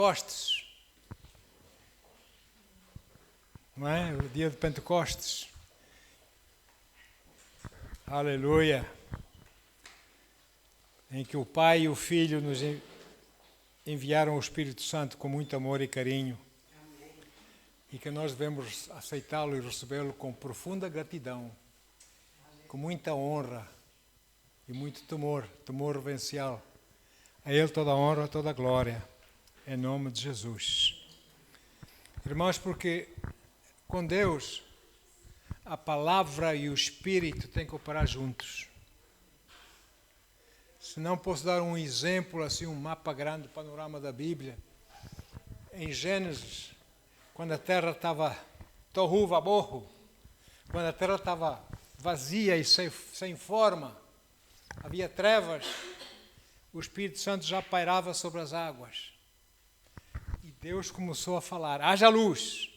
Pentecostes, não é? O dia de Pentecostes. Aleluia. Em que o Pai e o Filho nos enviaram o Espírito Santo com muito amor e carinho. Amém. E que nós devemos aceitá-lo e recebê-lo com profunda gratidão, amém, com muita honra e muito temor reverencial. A Ele toda a honra, toda a glória, em nome de Jesus. Irmãos, porque com Deus a palavra e o Espírito têm que operar juntos. Se não posso dar um exemplo, assim, um mapa grande, panorama da Bíblia. Em Gênesis, quando a terra estava tohu vabohu, quando a terra estava vazia e sem forma, havia trevas, o Espírito Santo já pairava sobre as águas. E Deus começou a falar, haja luz.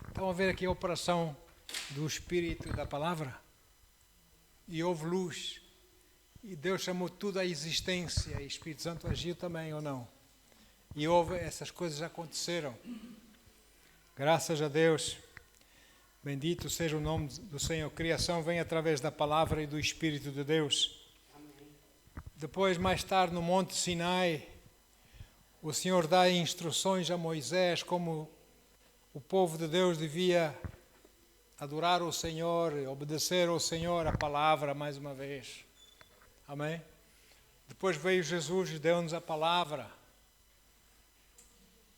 Estão a ver aqui a operação do Espírito e da palavra? E houve luz. E Deus chamou tudo à existência. E o Espírito Santo agiu também, ou não? E houve, essas coisas aconteceram. Graças a Deus. Bendito seja o nome do Senhor. A criação vem através da palavra e do Espírito de Deus. Depois, mais tarde, no Monte Sinai, o Senhor dá instruções a Moisés como o povo de Deus devia adorar o Senhor, obedecer ao Senhor, a palavra, mais uma vez. Amém? Depois veio Jesus e deu-nos a palavra.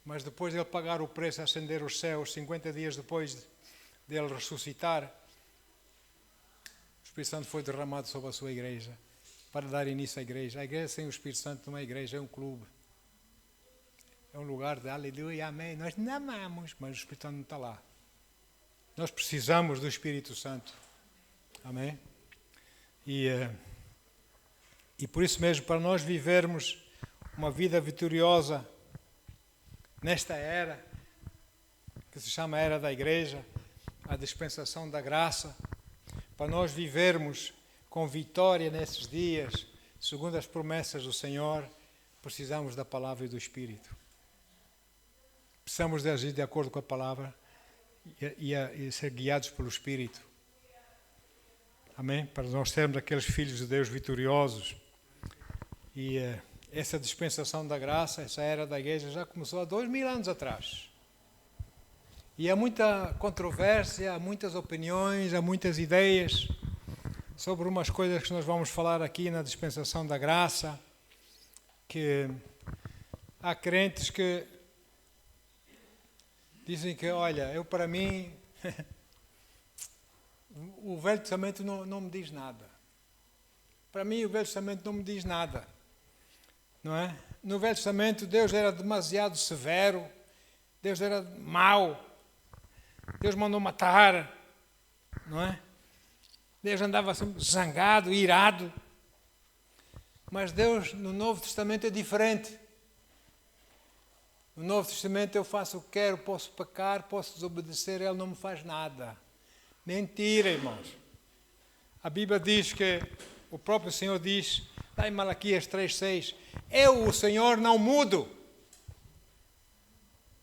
Mas depois de Ele pagar o preço, ascender os céus, 50 dias depois de Ele ressuscitar, o Espírito Santo foi derramado sobre a sua igreja, para dar início à igreja. A igreja sem o Espírito Santo não é igreja, é um clube. É um lugar de aleluia, amém. Nós não amamos, mas o Espírito Santo não está lá. Nós precisamos do Espírito Santo. Amém? E por isso mesmo, para nós vivermos uma vida vitoriosa nesta era, que se chama a era da igreja, a dispensação da graça, para nós vivermos com vitória nesses dias, segundo as promessas do Senhor, precisamos da palavra e do Espírito. Precisamos de agir de acordo com a palavra e ser guiados pelo Espírito. Amém? Para nós sermos aqueles filhos de Deus vitoriosos. E essa dispensação da graça, essa era da igreja, já começou há 2000 anos atrás. E há muita controvérsia, há muitas opiniões, há muitas ideias sobre umas coisas que nós vamos falar aqui na dispensação da graça, que há crentes que dizem que, olha, eu para mim, o Velho Testamento não me diz nada. Para mim o Velho Testamento não me diz nada. Não é? No Velho Testamento Deus era demasiado severo, Deus era mau, Deus mandou matar, não é? Deus andava assim, zangado, irado. Mas Deus no Novo Testamento é diferente. No Novo Testamento eu faço o que quero, posso pecar, posso desobedecer, Ele não me faz nada. Mentira, irmãos. A Bíblia diz que, o próprio Senhor diz, lá em Malaquias 3,6, eu, o Senhor, não mudo.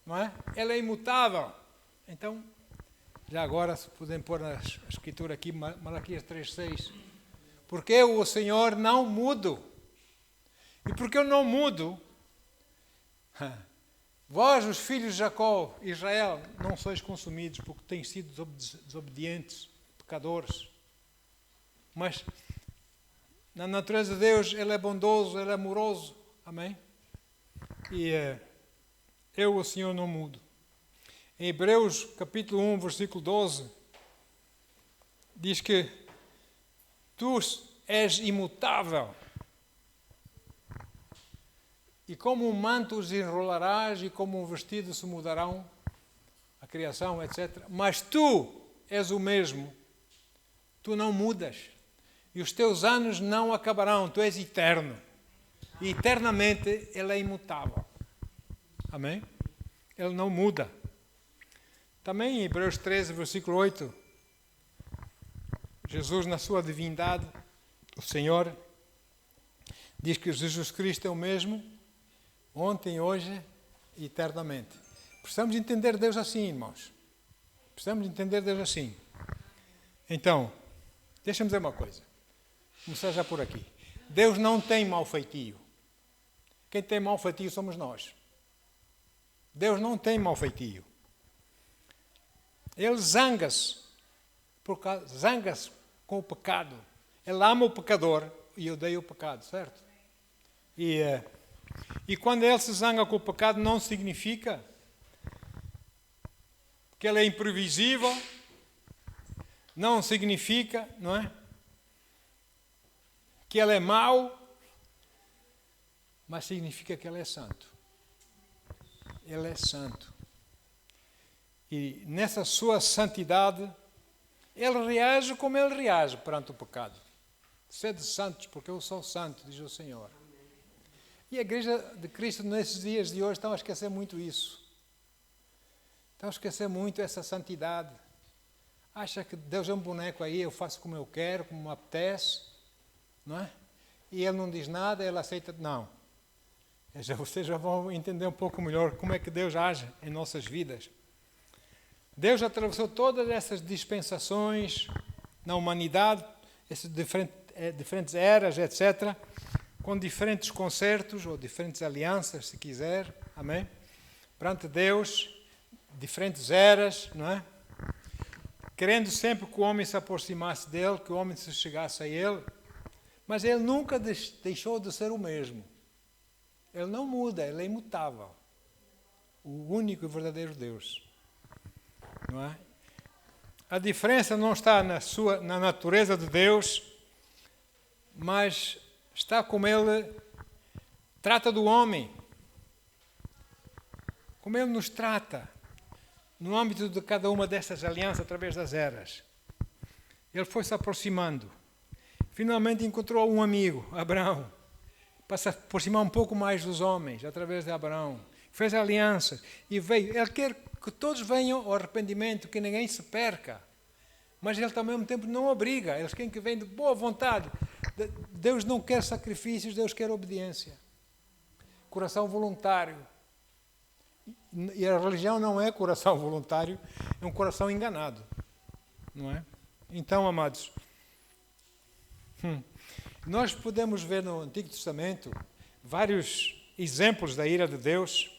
Não é? Ele é imutável. Então, já agora, se puderem pôr a escritura aqui, Malaquias 3,6, porque eu, o Senhor, não mudo. E porque eu não mudo, vós, os filhos de Jacó, Israel, não sois consumidos porque têm sido desobedientes, pecadores. Mas na natureza de Deus, Ele é bondoso, Ele é amoroso. Amém? E eu, o Senhor, não mudo. Em Hebreus, capítulo 1, versículo 12, diz que tu és imutável. E como um manto os enrolarás e como um vestido se mudarão, a criação, etc. Mas tu és o mesmo, tu não mudas. E os teus anos não acabarão, tu és eterno. E eternamente Ele é imutável. Amém? Ele não muda. Também em Hebreus 13, versículo 8, Jesus na sua divindade, o Senhor, diz que Jesus Cristo é o mesmo, ontem, hoje eternamente. Precisamos entender Deus assim, irmãos. Precisamos entender Deus assim. Então, deixa-me dizer uma coisa. Começar já por aqui. Deus não tem mau feitio. Quem tem mau feitio somos nós. Deus não tem mau feitio. Ele zanga-se com o pecado. Ele ama o pecador e odeia o pecado, certo? E quando ele se zanga com o pecado, não significa que ele é imprevisível, não significa, não é? Que ele é mau, mas significa que ele é santo. Ele é santo. E nessa sua santidade, ele reage como ele reage perante o pecado. Sede santos, porque eu sou santo, diz o Senhor. E a Igreja de Cristo, nesses dias de hoje, estão a esquecer muito isso. Estão a esquecer muito essa santidade. Acha que Deus é um boneco aí, eu faço como eu quero, como me apetece, não é? E Ele não diz nada, Ele aceita. Não. Vocês já vão entender um pouco melhor como é que Deus age em nossas vidas. Deus atravessou todas essas dispensações na humanidade, essas diferentes eras, etc., com diferentes concertos ou diferentes alianças, se quiser, amém? Perante Deus, diferentes eras, não é? Querendo sempre que o homem se aproximasse dele, que o homem se chegasse a ele, mas ele nunca deixou de ser o mesmo. Ele não muda, ele é imutável. O único e verdadeiro Deus. Não é? A diferença não está na natureza de Deus, mas está como Ele trata do homem. Como Ele nos trata no âmbito de cada uma dessas alianças através das eras. Ele foi se aproximando. Finalmente encontrou um amigo, Abraão, para se aproximar um pouco mais dos homens através de Abraão. Fez aliança e veio. Ele quer que todos venham ao arrependimento, que ninguém se perca. Mas Ele também, ao mesmo tempo, não obriga. Eles querem que venham de boa vontade. Deus não quer sacrifícios, Deus quer obediência. Coração voluntário. E a religião não é coração voluntário, é um coração enganado. Não é? Então, amados, nós podemos ver no Antigo Testamento vários exemplos da ira de Deus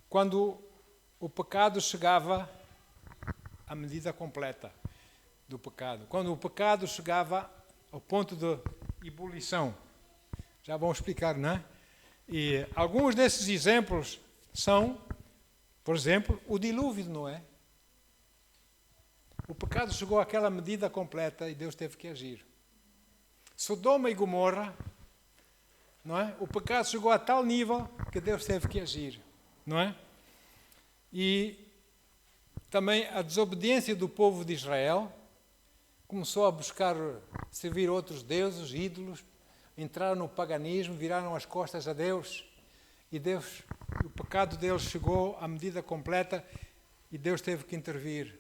quando o pecado chegava à medida completa do pecado. Quando o pecado chegava ao ponto de ebulição. Já vamos explicar, não é? E alguns desses exemplos são, por exemplo, o dilúvio de Noé. O pecado chegou àquela medida completa e Deus teve que agir. Sodoma e Gomorra, não é? O pecado chegou a tal nível que Deus teve que agir, não é? E também a desobediência do povo de Israel começou a buscar servir outros deuses, ídolos, entraram no paganismo, viraram as costas a Deus e o pecado deles chegou à medida completa e Deus teve que intervir.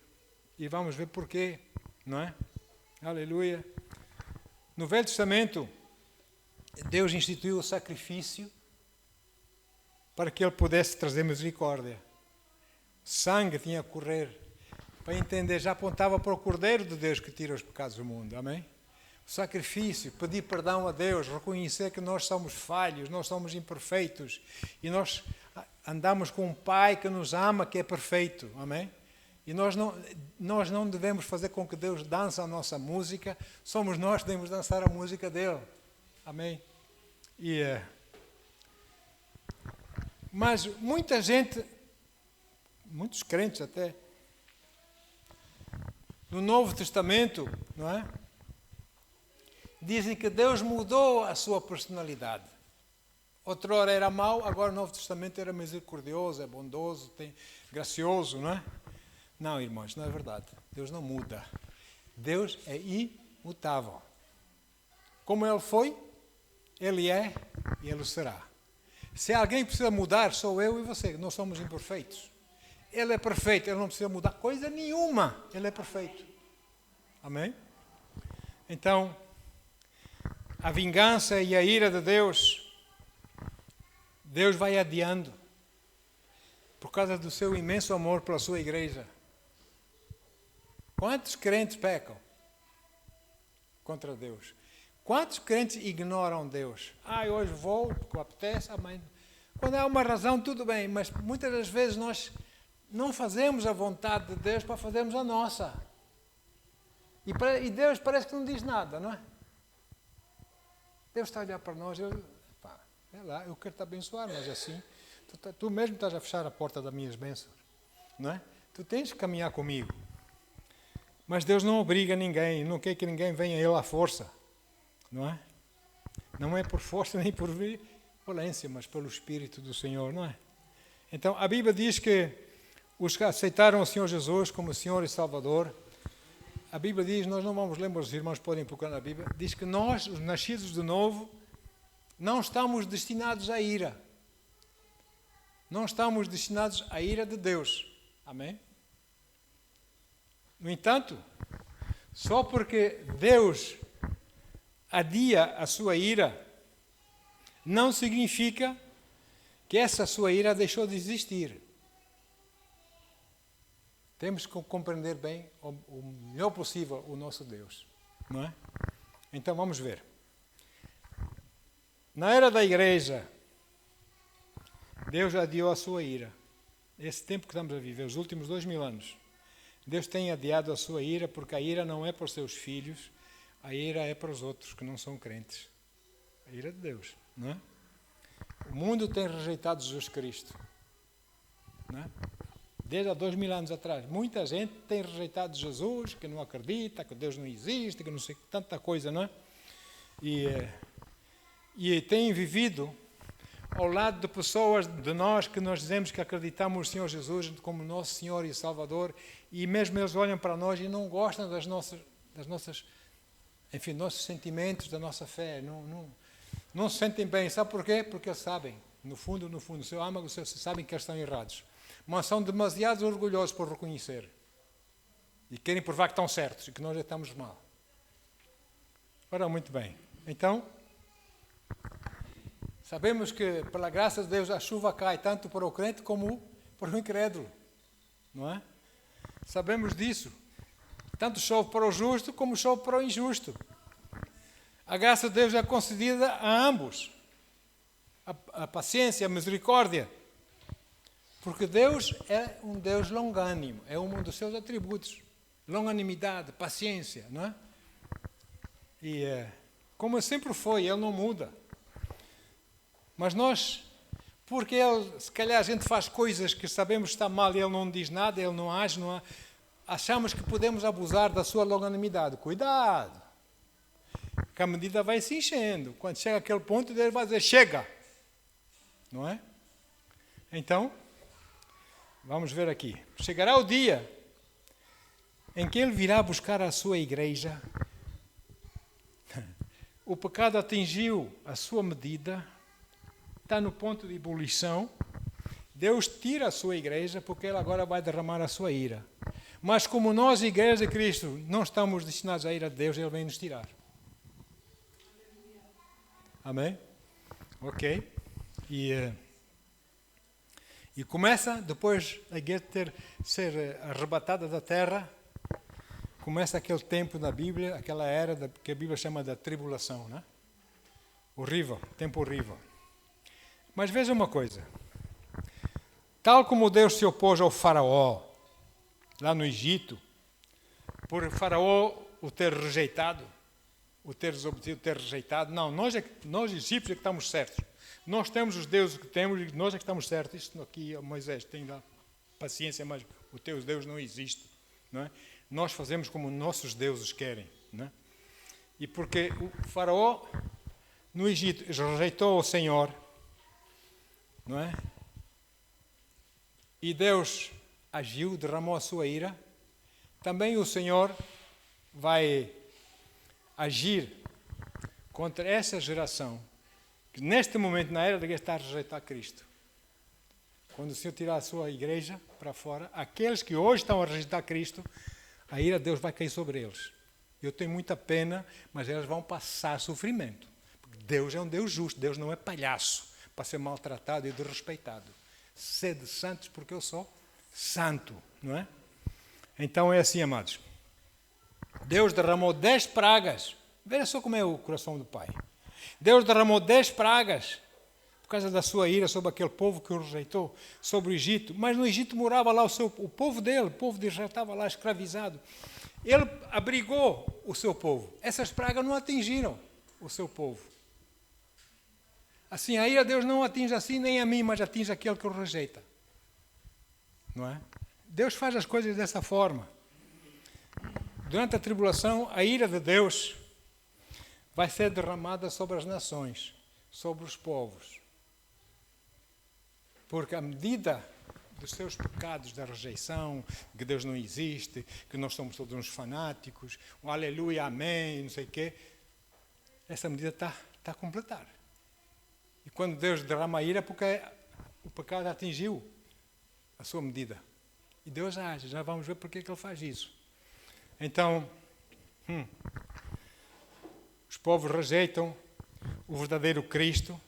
E vamos ver porquê, não é? Aleluia. No Velho Testamento, Deus instituiu o sacrifício para que Ele pudesse trazer misericórdia. Sangue tinha que correr. Para entender, já apontava para o Cordeiro de Deus que tira os pecados do mundo. Amém? O sacrifício, pedir perdão a Deus, reconhecer que nós somos falhos, nós somos imperfeitos e nós andamos com um Pai que nos ama, que é perfeito. Amém? E nós não devemos fazer com que Deus dance a nossa música, somos nós que devemos dançar a música dele. Amém? Mas muita gente, muitos crentes até, no Novo Testamento, não é? Dizem que Deus mudou a sua personalidade. Outrora era mau, agora o Novo Testamento era misericordioso, é bondoso, gracioso, não é? Não, irmãos, não é verdade. Deus não muda. Deus é imutável. Como Ele foi, Ele é e Ele será. Se alguém precisa mudar, sou eu e você. Nós somos imperfeitos. Ele é perfeito, Ele não precisa mudar coisa nenhuma. Ele é perfeito. Amém? Então, a vingança e a ira de Deus, Deus vai adiando. por causa do seu imenso amor pela sua igreja. Quantos crentes pecam contra Deus? Quantos crentes ignoram Deus? Hoje vou, porque apetece, amanhã. Quando há uma razão, tudo bem, mas muitas das vezes nós não fazemos a vontade de Deus para fazermos a nossa. E Deus parece que não diz nada, não é? Deus está a olhar para nós, eu quero te abençoar, mas assim, tu mesmo estás a fechar a porta das minhas bênçãos, não é? Tu tens que caminhar comigo. Mas Deus não obriga ninguém, não quer que ninguém venha a Ele à força, não é? Não é por força nem por violência, mas pelo Espírito do Senhor, não é? Então, a Bíblia diz que os que aceitaram o Senhor Jesus como Senhor e Salvador, a Bíblia diz, nós não vamos ler, mas os irmãos podem procurar na Bíblia, diz que nós, os nascidos de novo, não estamos destinados à ira. Não estamos destinados à ira de Deus. Amém? No entanto, só porque Deus adia a sua ira, não significa que essa sua ira deixou de existir. Temos que compreender bem, o melhor possível, o nosso Deus. Não é? Então, vamos ver. Na era da igreja, Deus adiou a sua ira. Esse tempo que estamos a viver, os últimos 2000 anos, Deus tem adiado a sua ira, porque a ira não é para os seus filhos, a ira é para os outros que não são crentes. A ira de Deus, não é? O mundo tem rejeitado Jesus Cristo, não é? Desde há 2000 anos atrás, muita gente tem rejeitado Jesus, que não acredita, que Deus não existe, que não sei, tanta coisa, não é? E tem vivido ao lado de pessoas de nós que nós dizemos que acreditamos no Senhor Jesus como nosso Senhor e Salvador, e mesmo eles olham para nós e não gostam das nossas, enfim, nossos sentimentos, da nossa fé, não se sentem bem. Sabe porquê? Porque eles sabem, no fundo, no seu âmago, sabem que eles estão errados. Mas são demasiado orgulhosos por reconhecer. E querem provar que estão certos e que nós estamos mal. Ora, muito bem. Então, sabemos que, pela graça de Deus, a chuva cai tanto para o crente como para o incrédulo. Não é? Sabemos disso. Tanto chove para o justo como chove para o injusto. A graça de Deus é concedida a ambos. A paciência, a misericórdia. Porque Deus é um Deus longânimo, é um dos seus atributos. Longanimidade, paciência, não é? E como sempre foi, Ele não muda. Mas nós, porque Ele, se calhar a gente faz coisas que sabemos que está mal e Ele não diz nada, Ele não age, achamos que podemos abusar da sua longanimidade. Cuidado! Que a medida vai se enchendo. Quando chega aquele ponto, Ele vai dizer, chega! Não é? Então, vamos ver aqui. Chegará o dia em que Ele virá buscar a sua igreja. O pecado atingiu a sua medida, está no ponto de ebulição. Deus tira a sua igreja porque Ele agora vai derramar a sua ira. Mas como nós, igreja de Cristo, não estamos destinados à ira de Deus, Ele vem nos tirar. Amém? Ok. E começa, depois da igreja ser arrebatada da terra, começa aquele tempo na Bíblia, aquela era que a Bíblia chama da tribulação, né? Horrível, tempo horrível. Mas veja uma coisa. Tal como Deus se opôs ao faraó, lá no Egito, por o faraó o ter rejeitado, o ter desobedecido, o ter rejeitado, não, nós egípcios é que estamos certos. Nós temos os deuses que temos e nós é que estamos certos. Isto aqui, Moisés, tem lá paciência, mas o teu Deus não existe. Não é? Nós fazemos como nossos deuses querem. Não é? E porque o faraó no Egito rejeitou o Senhor, não é? E Deus agiu, derramou a sua ira, também o Senhor vai agir contra essa geração que neste momento na era da igreja está a rejeitar Cristo. Quando o Senhor tirar a sua igreja para fora, aqueles que hoje estão a rejeitar Cristo, a ira de Deus vai cair sobre eles. Eu tenho muita pena, mas eles vão passar sofrimento. Porque Deus é um Deus justo, Deus não é palhaço para ser maltratado e desrespeitado. Sede santos porque eu sou santo, não é? Então é assim, amados. Deus derramou 10 pragas. Veja só como é o coração do Pai. Deus derramou 10 pragas por causa da sua ira sobre aquele povo que o rejeitou, sobre o Egito. Mas no Egito morava lá o povo dele, o povo de Israel estava lá escravizado. Ele abrigou o seu povo. Essas pragas não atingiram o seu povo. Assim, a ira de Deus não atinge assim nem a mim, mas atinge aquele que o rejeita. Não é? Deus faz as coisas dessa forma. Durante a tribulação, a ira de Deus vai ser derramada sobre as nações, sobre os povos. Porque à medida dos seus pecados, da rejeição, que Deus não existe, que nós somos todos uns fanáticos, um aleluia, amém, não sei o quê, essa medida está a completar. E quando Deus derrama a ira, é porque o pecado atingiu a sua medida. E Deus age, já vamos ver porque é que Ele faz isso. Então, os povos rejeitam o verdadeiro Cristo,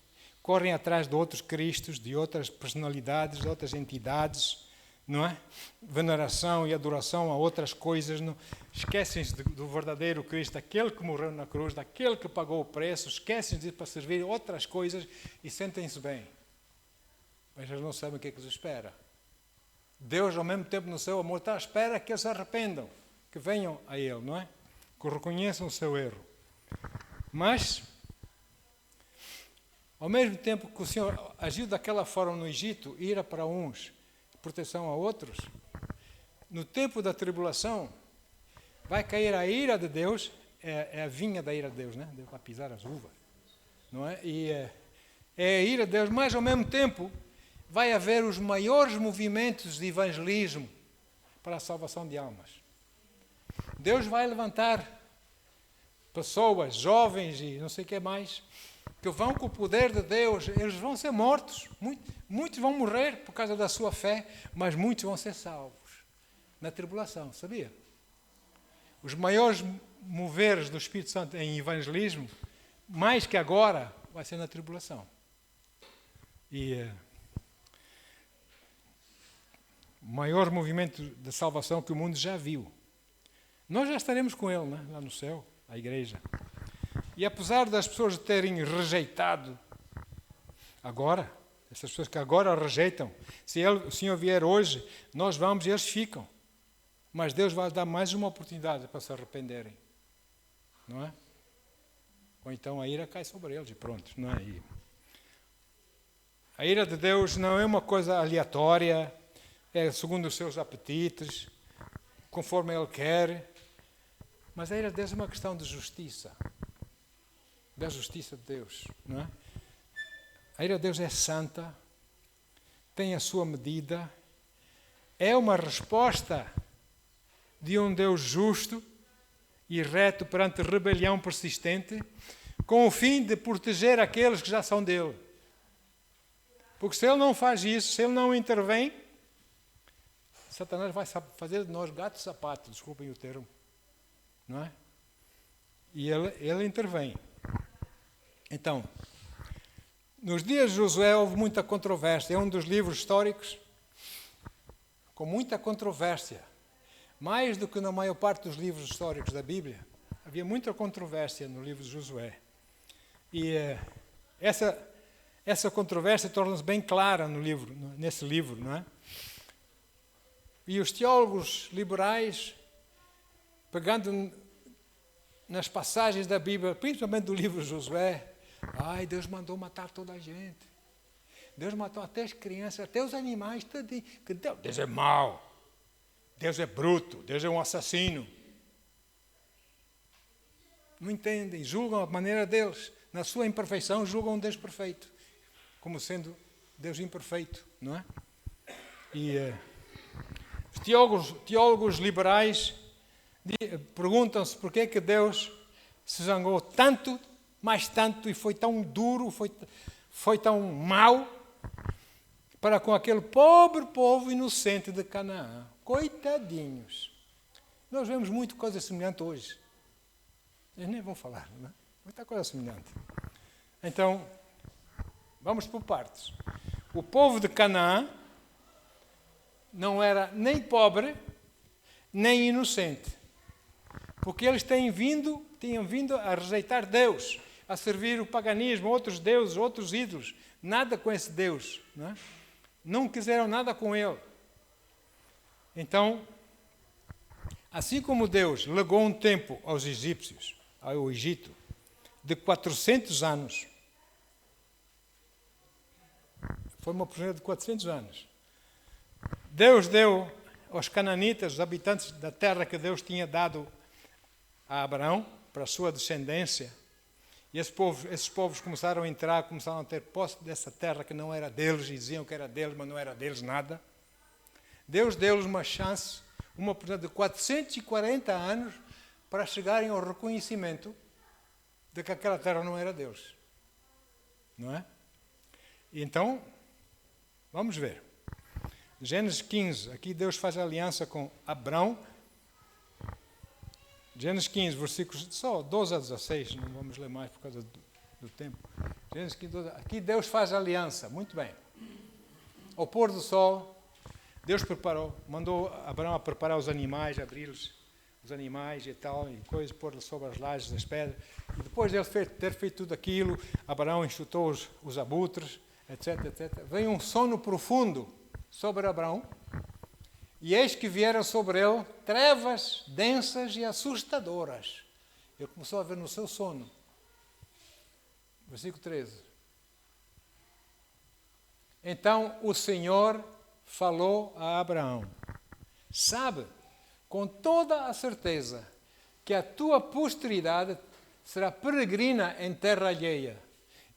correm atrás de outros cristos, de outras personalidades, de outras entidades, não é? Veneração e adoração a outras coisas. Não? Esquecem-se do verdadeiro Cristo, daquele que morreu na cruz, daquele que pagou o preço, esquecem-se de ir para servir outras coisas e sentem-se bem. Mas eles não sabem o que é que os espera. Deus, ao mesmo tempo, no seu amor, está à espera que eles se arrependam, que venham a Ele, não é? Que reconheçam o seu erro. Mas, ao mesmo tempo que o Senhor agiu daquela forma no Egito, ira para uns, proteção a outros, no tempo da tribulação, vai cair a ira de Deus, é a vinha da ira de Deus, né? Deus vai pisar as uvas, não é? E é a ira de Deus, mas ao mesmo tempo vai haver os maiores movimentos de evangelismo para a salvação de almas. Deus vai levantar pessoas, jovens e não sei o que mais, que vão com o poder de Deus, eles vão ser mortos, muitos vão morrer por causa da sua fé, mas muitos vão ser salvos na tribulação, sabia? Os maiores moveres do Espírito Santo em evangelismo, mais que agora, vai ser na tribulação. E o maior movimento de salvação que o mundo já viu. Nós já estaremos com ele, né? Lá no céu, a igreja. E apesar das pessoas terem rejeitado agora, essas pessoas que agora rejeitam, se o Senhor vier hoje, nós vamos e eles ficam. Mas Deus vai dar mais uma oportunidade para se arrependerem. Não é? Ou então a ira cai sobre eles e pronto. Não é? E a ira de Deus não é uma coisa aleatória, é segundo os seus apetites, conforme Ele quer. Mas a ira de Deus é uma questão de justiça. Da justiça de Deus, não é? A ira de Deus é santa, tem a sua medida, é uma resposta de um Deus justo e reto perante rebelião persistente, com o fim de proteger aqueles que já são dele. Porque se ele não faz isso, se ele não intervém, Satanás vai fazer de nós gato sapato, desculpem o termo, não é? E ele intervém. Então, nos dias de Josué houve muita controvérsia. É um dos livros históricos com muita controvérsia. Mais do que na maior parte dos livros históricos da Bíblia, havia muita controvérsia no livro de Josué. E essa controvérsia torna-se bem clara nesse livro, não é? E os teólogos liberais, pegando nas passagens da Bíblia, principalmente do livro de Josué, Deus mandou matar toda a gente. Deus matou até as crianças, até os animais, tudinho. Deus é mau. Deus é bruto. Deus é um assassino. Não entendem, julgam a maneira deles. Na sua imperfeição, julgam um Deus perfeito, como sendo Deus imperfeito, não é? E os teólogos liberais perguntam-se porquê que Deus se zangou tanto, mais tanto, e foi tão duro, foi tão mau para com aquele pobre povo inocente de Canaã. Coitadinhos. Nós vemos muita coisa semelhante hoje. Eles nem vão falar, não é? Muita coisa semelhante. Então, vamos por partes. o povo de Canaã não era nem pobre, nem inocente. Porque eles tinham vindo a rejeitar Deus, a servir o paganismo, outros deuses, outros ídolos. Nada com esse Deus. Não quiseram nada com ele. Então, assim como Deus legou um tempo aos egípcios, ao Egito, de 400 anos, foi uma oportunidade de 400 anos. Deus deu aos cananitas, os habitantes da terra que Deus tinha dado a Abraão, para a sua descendência. E esses povos começaram a entrar, começaram a ter posse dessa terra que não era deles, e diziam que era deles, mas não era deles nada. Deus deu-lhes uma chance, uma oportunidade de 440 anos para chegarem ao reconhecimento de que aquela terra não era deles. Não é? Então, vamos ver. Gênesis 15, aqui Deus faz aliança com Abrão. Gênesis 15, versículos só 12 a 16, não vamos ler mais por causa do tempo. Gênesis 15, 12, aqui Deus faz aliança, muito bem. Ao pôr do sol, Deus mandou Abraão a preparar os animais, abrir-lhes os animais e tal, e coisas, pôr sobre as lajes das pedras. E depois de ele ter feito tudo aquilo, Abraão enxutou os abutres, etc, etc. Veio um sono profundo sobre Abraão, e eis que vieram sobre ele trevas densas e assustadoras. Ele começou a ver no seu sono. Versículo 13. Então o Senhor falou a Abraão: sabe, com toda a certeza, que a tua posteridade será peregrina em terra alheia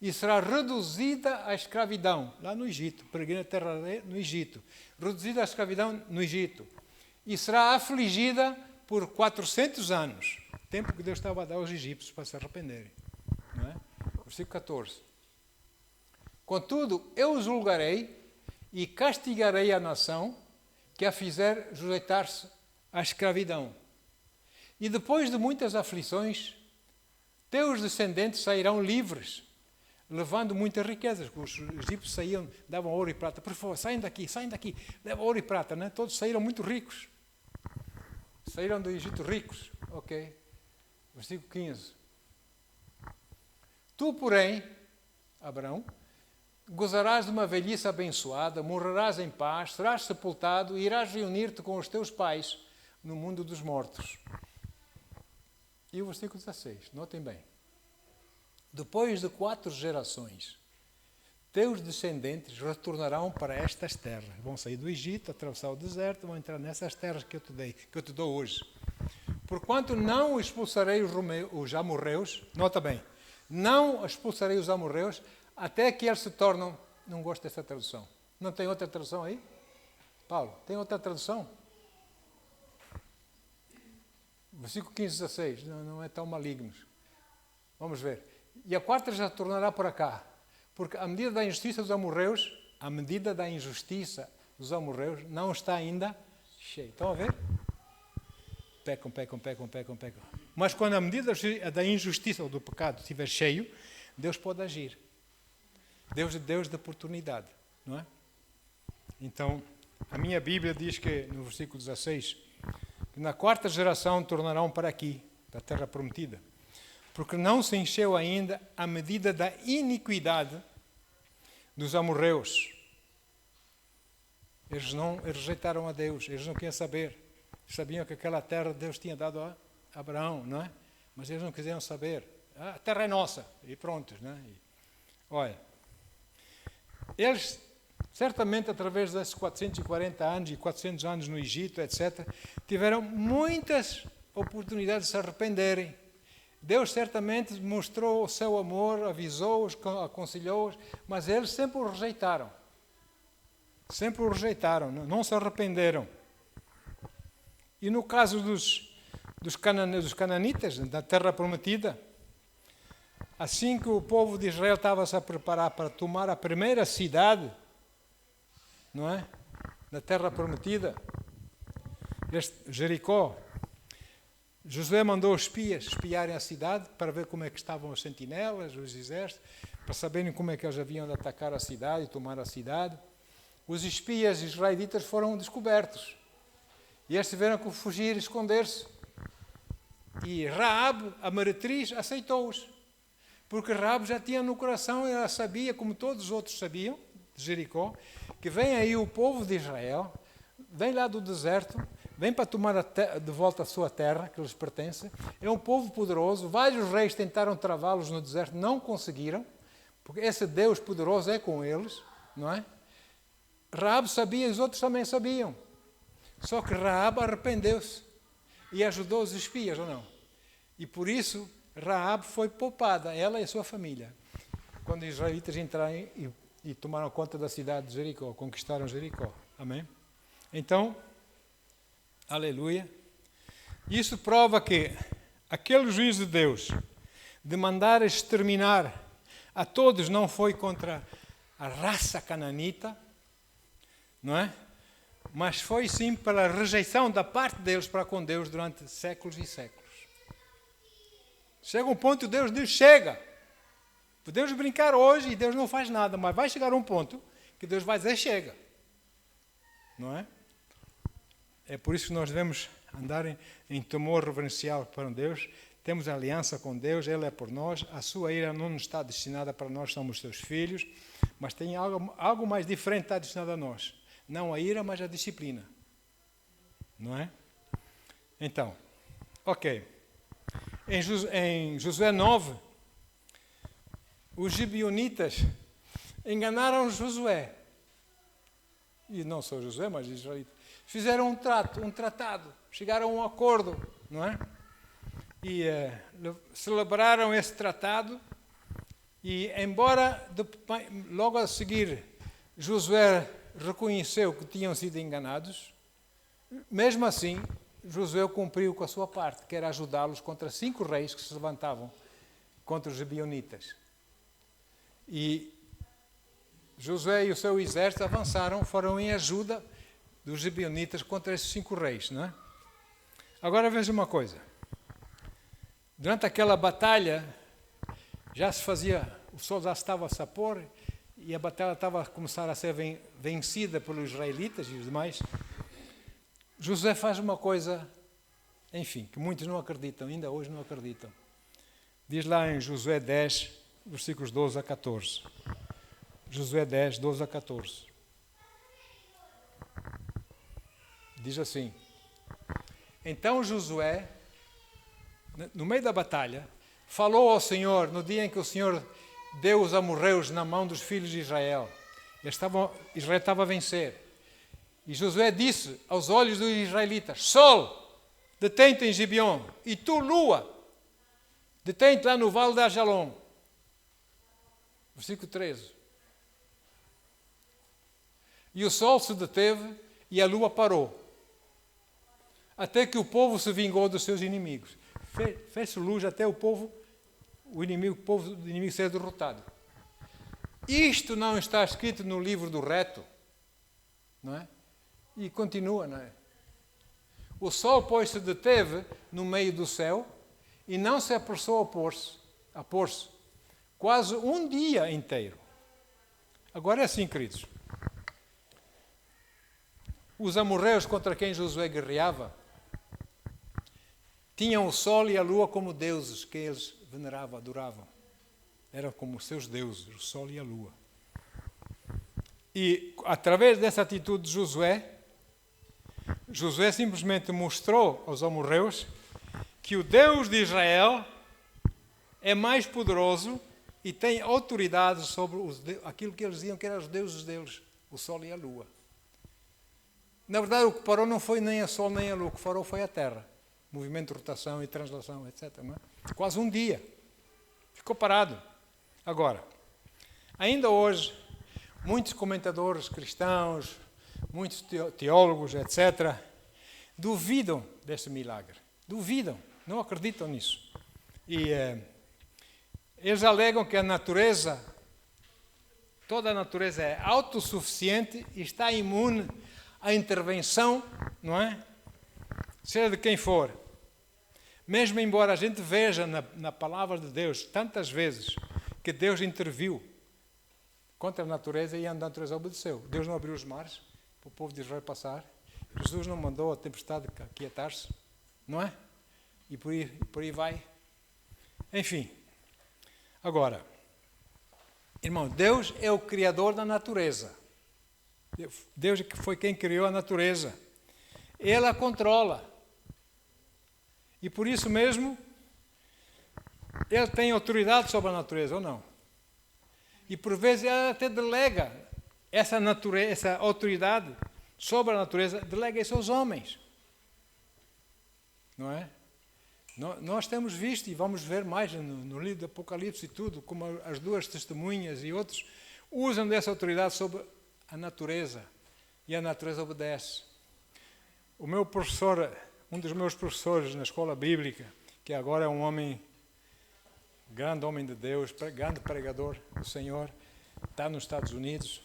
e será reduzida à escravidão, lá no Egito, peregrina em terra alheia no Egito, reduzida à escravidão no Egito, e será afligida por 400 anos, tempo que Deus estava a dar aos egípcios para se arrependerem. Não é? Versículo 14. Contudo, eu os julgarei e castigarei a nação que a fizer sujeitar-se à escravidão. E depois de muitas aflições, teus descendentes sairão livres, levando muitas riquezas. Os egípcios saíam, davam ouro e prata. Por favor, saem daqui, levam ouro e prata. Né? Todos saíram muito ricos. Saíram do Egito ricos. Ok. Versículo 15. Tu, porém, Abraão, gozarás de uma velhice abençoada, morrerás em paz, serás sepultado e irás reunir-te com os teus pais no mundo dos mortos. E o versículo 16, notem bem. Depois de 4 gerações, teus descendentes retornarão para estas terras. Vão sair do Egito, atravessar o deserto, vão entrar nessas terras que eu te dou hoje. Porquanto não expulsarei os amorreus, nota bem, não expulsarei os amorreus até que eles se tornem... Não gosto dessa tradução. Não tem outra tradução aí? Paulo, tem outra tradução? Versículo 15, 16. Não é tão malignos. Vamos ver. E a quarta já tornará para cá. Porque a medida da injustiça dos amorreus, não está ainda cheia. Estão a ver? Pecam. Mas quando a medida da injustiça ou do pecado estiver cheio, Deus pode agir. Deus da oportunidade, não é? Então, a minha Bíblia diz que, no versículo 16, que na 4ª geração tornarão para aqui, para a terra prometida, porque não se encheu ainda a medida da iniquidade dos amorreus. Eles rejeitaram a Deus, eles não queriam saber. Sabiam que aquela terra Deus tinha dado a Abraão, não é? Mas eles não quiseram saber. A terra é nossa, e pronto, não é? Olha, eles, certamente, através desses 440 anos e 400 anos no Egito, etc., tiveram muitas oportunidades de se arrependerem. Deus certamente mostrou o seu amor, avisou-os, aconselhou-os, mas eles sempre o rejeitaram. Sempre o rejeitaram, não se arrependeram. E no caso dos cananitas, da terra prometida, assim que o povo de Israel estava-se a preparar para tomar a primeira cidade, não é? Da terra prometida, Jericó. Josué mandou espias espiarem a cidade para ver como é que estavam as sentinelas, os exércitos, para saberem como é que eles haviam de atacar a cidade e tomar a cidade. Os espias israelitas foram descobertos. E eles tiveram que fugir e esconder-se. E Raabe, a meretriz, aceitou-os. Porque Raabe já tinha no coração, ela sabia, como todos os outros sabiam, de Jericó, que vem aí o povo de Israel, vem lá do deserto, vem para tomar de volta a sua terra, que lhes pertence. É um povo poderoso. Vários reis tentaram travá-los no deserto, não conseguiram, porque esse Deus poderoso é com eles, não é? Raabe sabia e os outros também sabiam. Só que Raabe arrependeu-se e ajudou os espias, ou não? E por isso Raabe foi poupada, ela e a sua família, quando os israelitas entraram e tomaram conta da cidade de Jericó, conquistaram Jericó. Amém? Então, aleluia. Isso prova que aquele juízo de Deus de mandar exterminar a todos não foi contra a raça cananita, não é? Mas foi sim pela rejeição da parte deles para com Deus durante séculos e séculos. Chega um ponto que Deus diz, chega. Podemos brincar hoje e Deus não faz nada, mas vai chegar um ponto que Deus vai dizer, chega. Não é? É por isso que nós devemos andar em temor reverencial para Deus. Temos aliança com Deus, Ele é por nós. A sua ira não nos está destinada para nós, somos seus filhos. Mas tem algo mais diferente que está destinado a nós. Não a ira, mas a disciplina. Não é? Então, ok. Em Josué 9, os gibeonitas enganaram Josué. E não só Josué, mas os israelitas. Fizeram um tratado, chegaram a um acordo, não é? E celebraram esse tratado. E embora logo a seguir Josué reconheceu que tinham sido enganados, mesmo assim Josué cumpriu com a sua parte, que era ajudá-los contra 5 reis que se levantavam contra os gibeonitas. E Josué e o seu exército avançaram, foram em ajuda dos gibeonitas contra esses 5 reis, não é? Agora veja uma coisa. Durante aquela batalha, já se fazia, o sol já estava a se pôr e a batalha estava a começar a ser vencida pelos israelitas e os demais. Josué faz uma coisa, enfim, que muitos não acreditam, ainda hoje não acreditam. Diz lá em Josué 10, versículos 12 a 14. Josué 10, 12 a 14. Diz assim: Então Josué, no meio da batalha, falou ao Senhor no dia em que o Senhor deu os amorreus na mão dos filhos de Israel. Israel estava a vencer. E Josué disse aos olhos dos israelitas: Sol, detém-te em Gibeon, e tu, lua, detém-te lá no vale de Ajalon. Versículo 13. E o sol se deteve e a lua parou, até que o povo se vingou dos seus inimigos. Fez luz até o povo do inimigo ser derrotado. Isto não está escrito no livro do reto, não é? E continua, não é? O sol, pois, se deteve no meio do céu e não se apressou a pôr-se quase um dia inteiro. Agora é assim, queridos. Os amorreus contra quem Josué guerreava tinham o sol e a lua como deuses que eles veneravam, adoravam. Eram como seus deuses, o sol e a lua. E, através dessa atitude de Josué simplesmente mostrou aos amorreus que o Deus de Israel é mais poderoso e tem autoridade sobre aquilo que eles diziam que eram os deuses deles, o sol e a lua. Na verdade, o que parou não foi nem o sol nem a lua, o que parou foi a terra. Movimento de rotação e translação, etc. Não é? Quase um dia. Ficou parado. Agora, ainda hoje, muitos comentadores cristãos, muitos teólogos, etc., duvidam desse milagre. Duvidam, não acreditam nisso. E eles alegam que a natureza, toda a natureza é autossuficiente e está imune à intervenção, não é? Seja de quem for. Mesmo embora a gente veja na palavra de Deus tantas vezes que Deus interviu contra a natureza e a natureza obedeceu. Deus não abriu os mares para o povo de Israel passar. Jesus não mandou a tempestade aquietar-se, não é? E por aí vai. Enfim, agora, irmão, Deus é o criador da natureza. Deus foi quem criou a natureza. Ele a controla. E por isso mesmo, Ele tem autoridade sobre a natureza, ou não? E por vezes Ele até delega essa autoridade sobre a natureza, delega isso aos homens. Não é? Nós temos visto e vamos ver mais no livro do Apocalipse e tudo, como as duas testemunhas e outros usam dessa autoridade sobre a natureza. E a natureza obedece. O meu professor, um dos meus professores na escola bíblica, que agora é um homem, grande homem de Deus, grande pregador do Senhor, está nos Estados Unidos.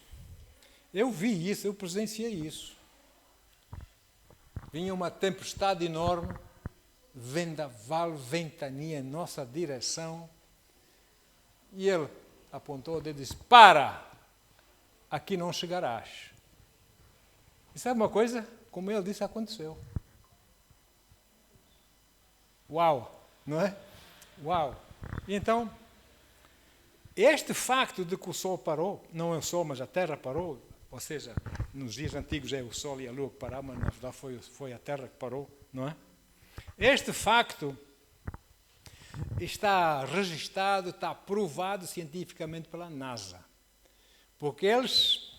Eu vi isso, eu presenciei isso. Vinha uma tempestade enorme, vendaval, ventania em nossa direção. E ele apontou o dedo e disse: para, aqui não chegarás. E sabe uma coisa? Como ele disse, aconteceu. Uau, não é? Uau. E então, este facto de que o Sol parou, não é o Sol, mas a Terra parou, ou seja, nos dias antigos é o Sol e a Lua que pararam, mas na verdade foi a Terra que parou, não é? Este facto está registado, está provado cientificamente pela NASA. Porque eles,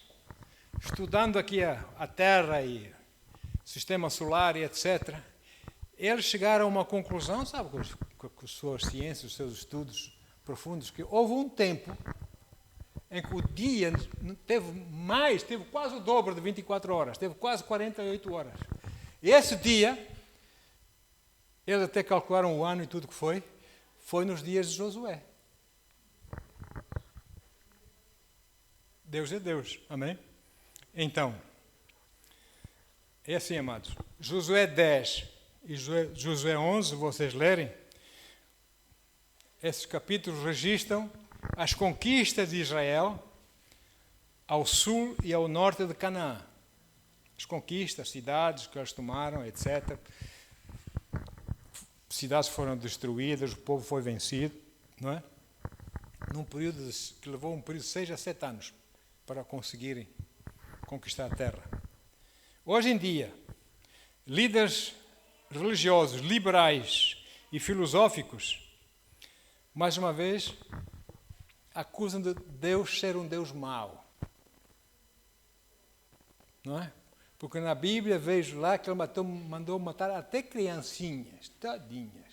estudando aqui a Terra e o Sistema Solar e etc., eles chegaram a uma conclusão, sabe, com as suas ciências, os seus estudos profundos, que houve um tempo em que o dia teve quase o dobro de 24 horas, teve quase 48 horas. E esse dia, eles até calcularam o ano e tudo que foi nos dias de Josué. Deus é Deus, amém? Então, é assim, amados, Josué 10 e Josué 11, vocês lerem, esses capítulos registram as conquistas de Israel ao sul e ao norte de Canaã. As conquistas, cidades que eles tomaram, etc. Cidades foram destruídas, o povo foi vencido, não é? Num período que levou um período de 6 a 7 anos para conseguirem conquistar a terra. Hoje em dia, líderes religiosos, liberais e filosóficos, mais uma vez, acusam de Deus ser um Deus mau. Não é? Porque na Bíblia vejo lá que ele mandou matar até criancinhas, tadinhas.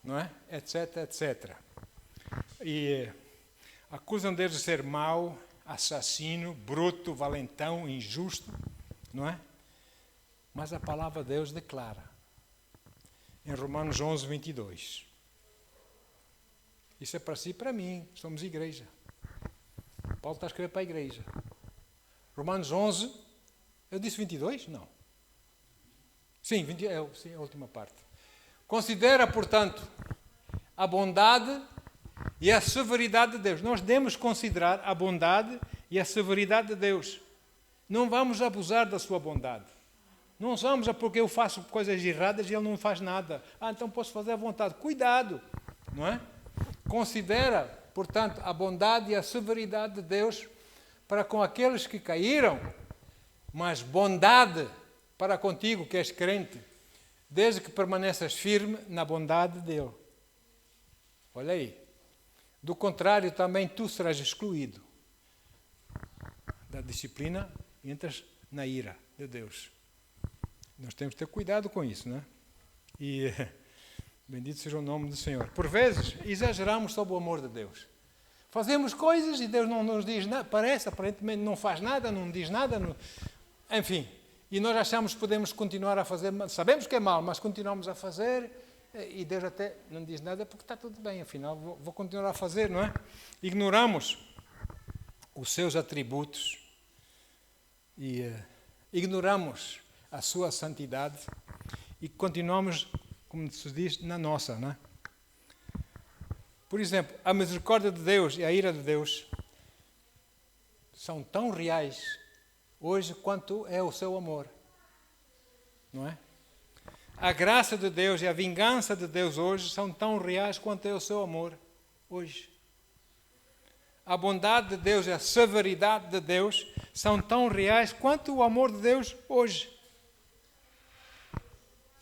Não é? Etc, etc. E acusam Deus de ser mau, assassino, bruto, valentão, injusto. Não é? Mas a palavra de Deus declara, em Romanos 11, 22. Isso é para si e para mim, somos igreja. Paulo está a escrever para a igreja. Romanos 11, eu disse 22? Não. Sim, sim, a última parte. Considera, portanto, a bondade e a severidade de Deus. Nós devemos considerar a bondade e a severidade de Deus. Não vamos abusar da sua bondade. Não vamos porque eu faço coisas erradas e ele não faz nada. Então posso fazer à vontade. Cuidado, não é? Considera, portanto, a bondade e a severidade de Deus para com aqueles que caíram, mas bondade para contigo que és crente, desde que permaneças firme na bondade dele. Olha aí. Do contrário, também tu serás excluído da disciplina e entras na ira de Deus. Nós temos que ter cuidado com isso, não é? E bendito seja o nome do Senhor. Por vezes, exageramos sobre o amor de Deus. Fazemos coisas e Deus não nos diz nada, aparentemente não faz nada, não diz nada, enfim. E nós achamos que podemos continuar a fazer, sabemos que é mal, mas continuamos a fazer e Deus até não diz nada porque está tudo bem, afinal vou continuar a fazer, não é? Ignoramos os seus atributos e ignoramos a sua santidade e continuamos, como se diz, na nossa, né? Por exemplo, a misericórdia de Deus e a ira de Deus são tão reais hoje quanto é o seu amor, não é? A graça de Deus e a vingança de Deus hoje são tão reais quanto é o seu amor hoje. A bondade de Deus e a severidade de Deus são tão reais quanto o amor de Deus hoje.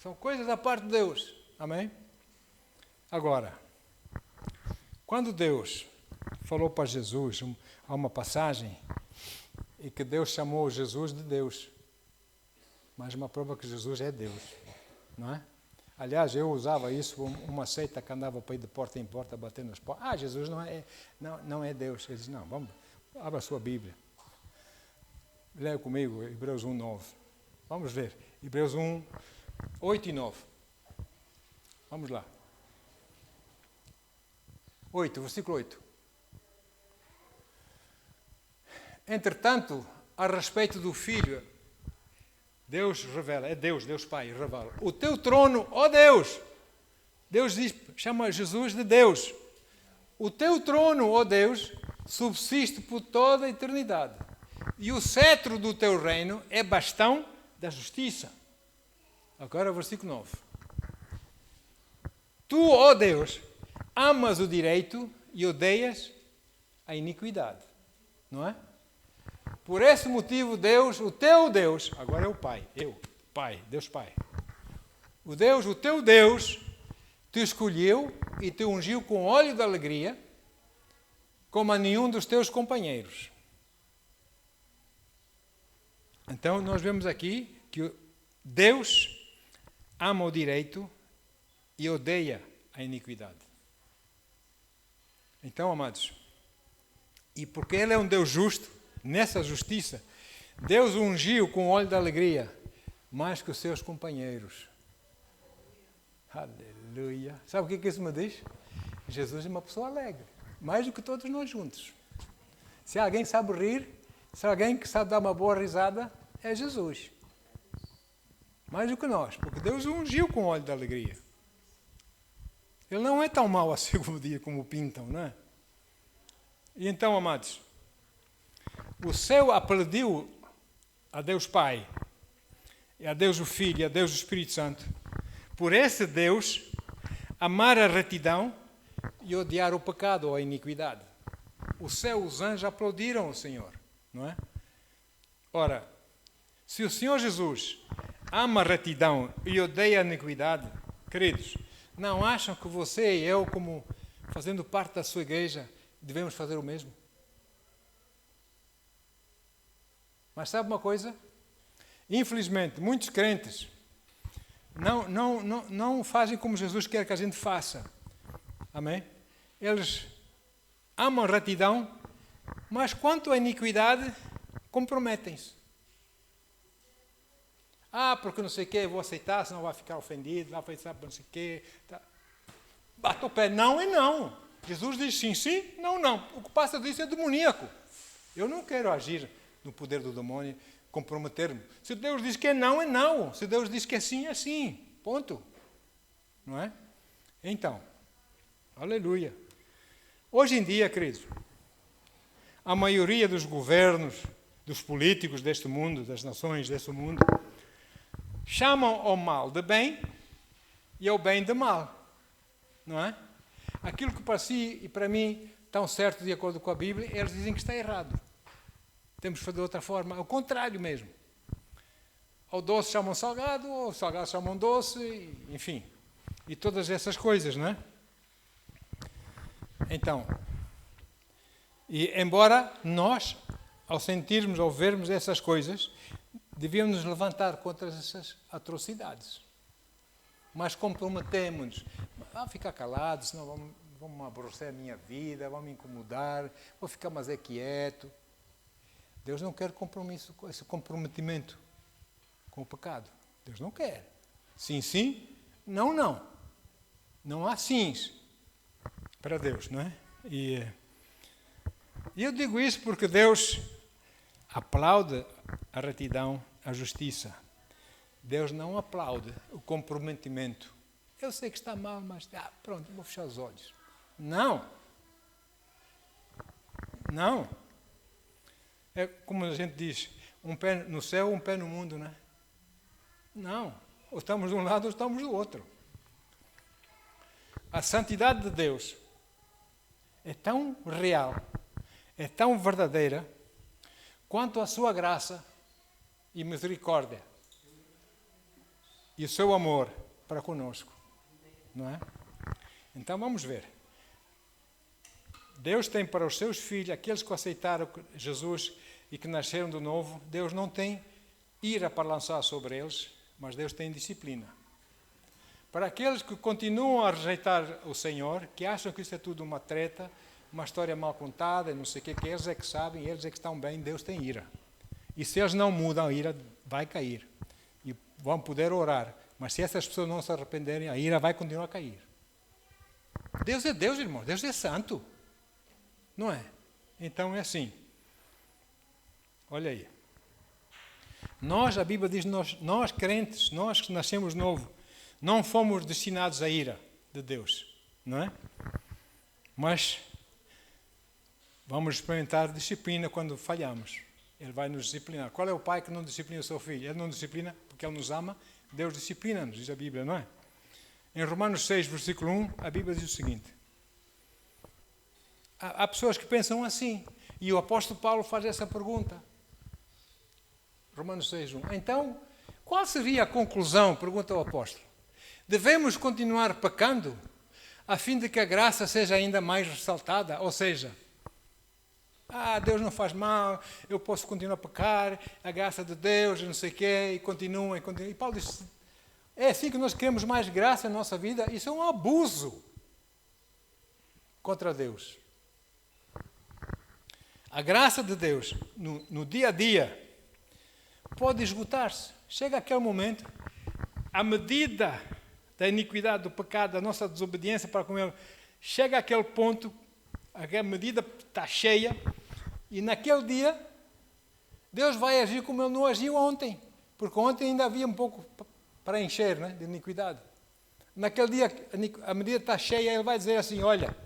São coisas da parte de Deus. Amém? Agora, quando Deus falou para Jesus, há uma passagem, e que Deus chamou Jesus de Deus. Mais uma prova que Jesus é Deus. Não é? Aliás, eu usava isso, uma seita que andava para ir de porta em porta, batendo nas portas. Jesus não é Deus. Ele diz, não, vamos, abra a sua Bíblia. Leia comigo, Hebreus 1, 9. Vamos ver. Hebreus 1, 8 e 9. Vamos lá. 8, versículo 8. Entretanto, a respeito do Filho, Deus revela, é Deus Pai, revela. O teu trono, ó Deus! Deus diz, chama Jesus de Deus. O teu trono, ó Deus, subsiste por toda a eternidade. E o cetro do teu reino é bastão da justiça. Agora o versículo 9. Tu, ó Deus, amas o direito e odeias a iniquidade. Não é? Por esse motivo, Deus, o teu Deus, agora é o Pai, Deus Pai. O teu Deus, te escolheu e te ungiu com óleo de alegria, como a nenhum dos teus companheiros. Então, nós vemos aqui que Deus ama o direito e odeia a iniquidade. Então, amados, e porque Ele é um Deus justo, nessa justiça, Deus o ungiu com óleo de alegria, mais que os seus companheiros. Aleluia. Sabe o que isso me diz? Jesus é uma pessoa alegre, mais do que todos nós juntos. Se alguém sabe rir, se alguém que sabe dar uma boa risada, é Jesus. Mais do que nós, porque Deus o ungiu com óleo de alegria. Ele não é tão mau assim como pintam, não é? E então, amados, o céu aplaudiu a Deus Pai, e a Deus o Filho, e a Deus o Espírito Santo, por esse Deus amar a retidão e odiar o pecado ou a iniquidade. O céu, os anjos aplaudiram o Senhor, não é? Ora, se o Senhor Jesus ama a retidão e odeia a iniquidade, queridos, não acham que você e eu, como fazendo parte da sua igreja, devemos fazer o mesmo? Mas sabe uma coisa? Infelizmente, muitos crentes não fazem como Jesus quer que a gente faça. Amém? Eles amam a retidão, mas quanto à iniquidade, comprometem-se. Porque não sei o quê, vou aceitar, senão vai ficar ofendido, vai pensar não sei o quê. Tá. Bata o pé, não é não. Jesus diz sim, sim, não, não. O que passa disso é demoníaco. Eu não quero agir no poder do demônio, comprometer-me. Se Deus diz que é não, é não. Se Deus diz que é sim, é sim. Ponto. Não é? Então, aleluia. Hoje em dia, queridos, a maioria dos governos, dos políticos deste mundo, das nações deste mundo, chamam ao mal de bem e ao bem de mal. Não é? Aquilo que para si e para mim estão certo de acordo com a Bíblia, eles dizem que está errado. Temos que fazer de outra forma, ao contrário mesmo. Ao doce chamam salgado, ao salgado chamam doce, enfim. E todas essas coisas, não é? Então, e embora nós, ao sentirmos, ao vermos essas coisas, devíamos nos levantar contra essas atrocidades. Mas comprometemos-nos. Vamos ficar calados, senão vamos aborrecer a minha vida, vamos me incomodar, vou ficar mais quieto. Deus não quer compromisso, esse comprometimento com o pecado. Deus não quer. Sim, sim, não, não. Não há sims para Deus, não é? E eu digo isso porque Deus aplaude a retidão, a justiça. Deus não aplaude o comprometimento. Eu sei que está mal, mas pronto, vou fechar os olhos. Não. Não. É como a gente diz, um pé no céu, um pé no mundo, né? Não. Ou estamos de um lado ou estamos do outro. A santidade de Deus é tão real, é tão verdadeira, quanto a sua graça e misericórdia e o seu amor para conosco, não é? Então vamos ver. Deus tem para os seus filhos, aqueles que aceitaram Jesus e que nasceram de novo, Deus não tem ira para lançar sobre eles, mas Deus tem disciplina. Para aqueles que continuam a rejeitar o Senhor, que acham que isso é tudo uma treta, uma história mal contada, não sei o que eles é que sabem, eles é que estão bem, Deus tem ira. E se eles não mudam, a ira vai cair. E vão poder orar. Mas se essas pessoas não se arrependerem, a ira vai continuar a cair. Deus é Deus, irmão. Deus é santo. Não é? Então é assim. Olha aí. Nós, a Bíblia diz, nós crentes, nós que nascemos novo, não fomos destinados à ira de Deus. Não é? Mas vamos experimentar disciplina quando falhamos. Ele vai nos disciplinar. Qual é o pai que não disciplina o seu filho? Ele não disciplina porque ele nos ama. Deus disciplina-nos, diz a Bíblia, não é? Em Romanos 6, versículo 1, a Bíblia diz o seguinte. Há pessoas que pensam assim. E o apóstolo Paulo faz essa pergunta. Romanos 6, 1. Então, qual seria a conclusão? Pergunta o apóstolo. Devemos continuar pecando a fim de que a graça seja ainda mais ressaltada? Ou seja, Deus não faz mal, eu posso continuar a pecar, a graça de Deus, não sei o quê, e continua. E Paulo diz, é assim que nós queremos mais graça na nossa vida? Isso é um abuso contra Deus. A graça de Deus, no dia a dia, pode esgotar-se. Chega aquele momento, a medida da iniquidade, do pecado, da nossa desobediência para com Ele, chega àquele ponto, a medida está cheia, e naquele dia, Deus vai agir como Ele não agiu ontem, porque ontem ainda havia um pouco para encher, né, de iniquidade. Naquele dia, a medida está cheia, Ele vai dizer assim, olha,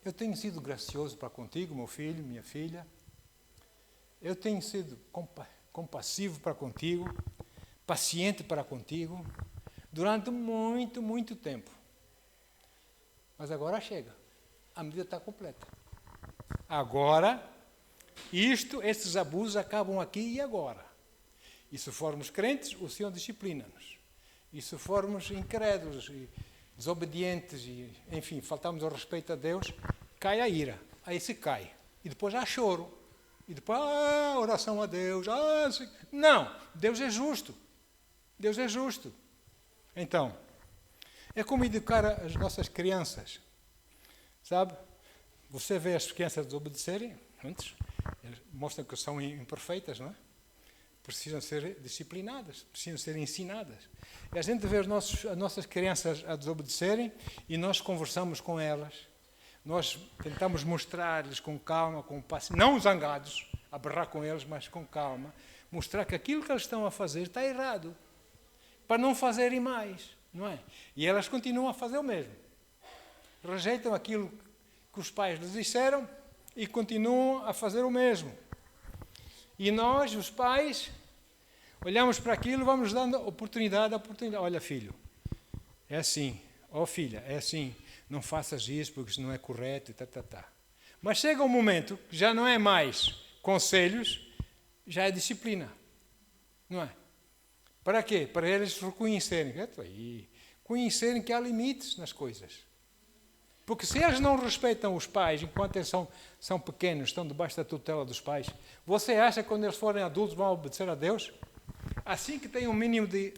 eu tenho sido gracioso para contigo, meu filho, minha filha, eu tenho sido compassivo para contigo, paciente para contigo, durante muito, muito tempo. Mas agora chega. A medida está completa. Agora, estes abusos acabam aqui e agora. E se formos crentes, o Senhor disciplina-nos. E se formos incrédulos e desobedientes, e, enfim, faltamos ao respeito a Deus, cai a ira. Aí se cai. E depois há choro. E depois, oração a Deus. Não, Deus é justo. Deus é justo. Então, é como educar as nossas crianças. Sabe? Você vê as crianças desobedecerem, antes, mostram que são imperfeitas, não é? Precisam ser disciplinadas, precisam ser ensinadas. E a gente vê as nossas crianças a desobedecerem e nós conversamos com elas. Nós tentamos mostrar-lhes com calma, com paciência, não zangados, a berrar com eles, mas com calma, mostrar que aquilo que eles estão a fazer está errado, para não fazerem mais, não é? E elas continuam a fazer o mesmo. Rejeitam aquilo que os pais lhes disseram e continuam a fazer o mesmo. E nós, os pais, olhamos para aquilo e vamos dando oportunidade. Olha, filho, é assim. Ó, filha, é assim. Não faças isso porque isso não é correto. Mas chega um momento que já não é mais conselhos, já é disciplina. Não é? Para quê? Para eles reconhecerem. Conhecerem que há limites nas coisas. Porque se eles não respeitam os pais enquanto eles são pequenos, estão debaixo da tutela dos pais, você acha que quando eles forem adultos vão obedecer a Deus? Assim que têm um mínimo de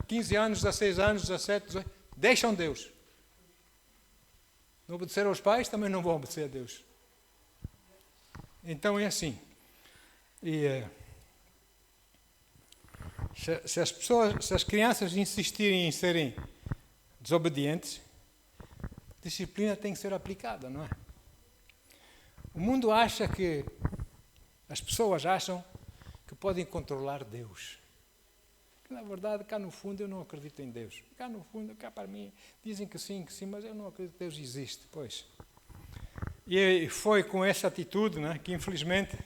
15 anos, 16 anos, 17, 18, deixam Deus. Não obedecer aos pais, também não vão obedecer a Deus. Então é assim. E se as crianças insistirem em serem desobedientes, disciplina tem que ser aplicada, não é? O mundo acha as pessoas acham que podem controlar Deus. Na verdade, cá no fundo eu não acredito em Deus. Cá no fundo, cá para mim, dizem que sim, mas eu não acredito que Deus existe. Pois. E foi com essa atitude, né, que infelizmente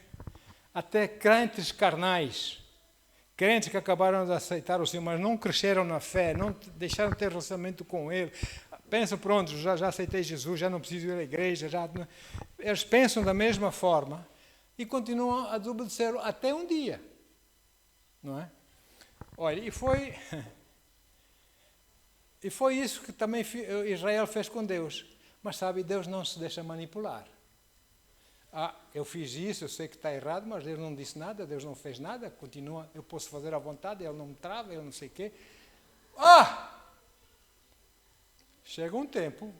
até crentes carnais, crentes que acabaram de aceitar o Senhor, mas não cresceram na fé, não deixaram de ter relacionamento com Ele, pensam, pronto, já aceitei Jesus, já não preciso ir à igreja, eles pensam da mesma forma e continuam a desobedecer até um dia, não é? Olha, e foi isso que também Israel fez com Deus. Mas sabe, Deus não se deixa manipular. Eu fiz isso, eu sei que está errado, mas Deus não disse nada, Deus não fez nada, continua, eu posso fazer à vontade, Ele não me trava, Ele não sei o quê. Chega um tempo,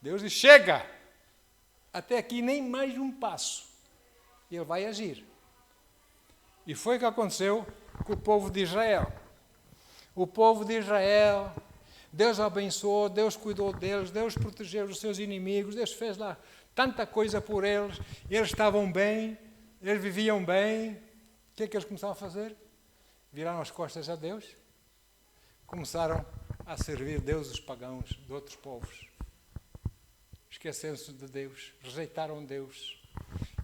Deus diz, chega! Até aqui nem mais um passo. E Ele vai agir. E foi o que aconteceu com o povo de Israel. O povo de Israel, Deus abençoou, Deus cuidou deles, Deus protegeu os seus inimigos, Deus fez lá tanta coisa por eles estavam bem, eles viviam bem. O que é que eles começaram a fazer? Viraram as costas a Deus, começaram a servir deuses pagãos de outros povos. Esqueceram-se de Deus, rejeitaram Deus.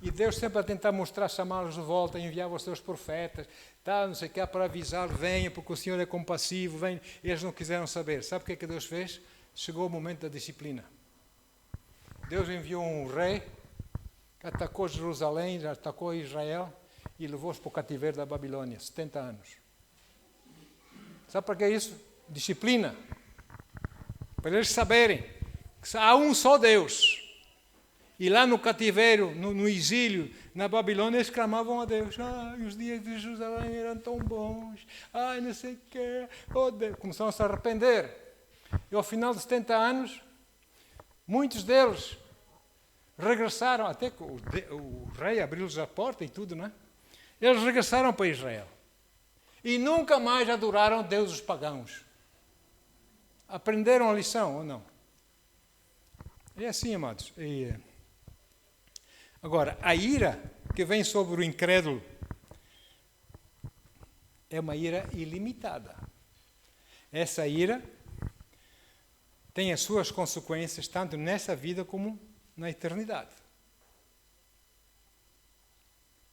E Deus sempre a tentar mostrar, chamá-los de volta, enviava os seus profetas, não sei o que, para avisar, venha, porque o Senhor é compassivo, venha. Eles não quiseram saber. Sabe o que é que Deus fez? Chegou o momento da disciplina. Deus enviou um rei, que atacou Jerusalém, atacou Israel, e levou-os para o cativeiro da Babilônia, 70 anos. Sabe para que é isso? Disciplina. Para eles saberem que há um só Deus. E lá no cativeiro, no exílio, na Babilônia, eles clamavam a Deus. Os dias de Jerusalém eram tão bons. Não sei o quê. Deus. Começaram a se arrepender. E ao final de 70 anos, muitos deles regressaram, até que o rei abriu-lhes a porta e tudo, não é? Eles regressaram para Israel. E nunca mais adoraram deuses pagãos. Aprenderam a lição, ou não? É assim, amados. Agora, a ira que vem sobre o incrédulo é uma ira ilimitada. Essa ira tem as suas consequências tanto nessa vida como na eternidade.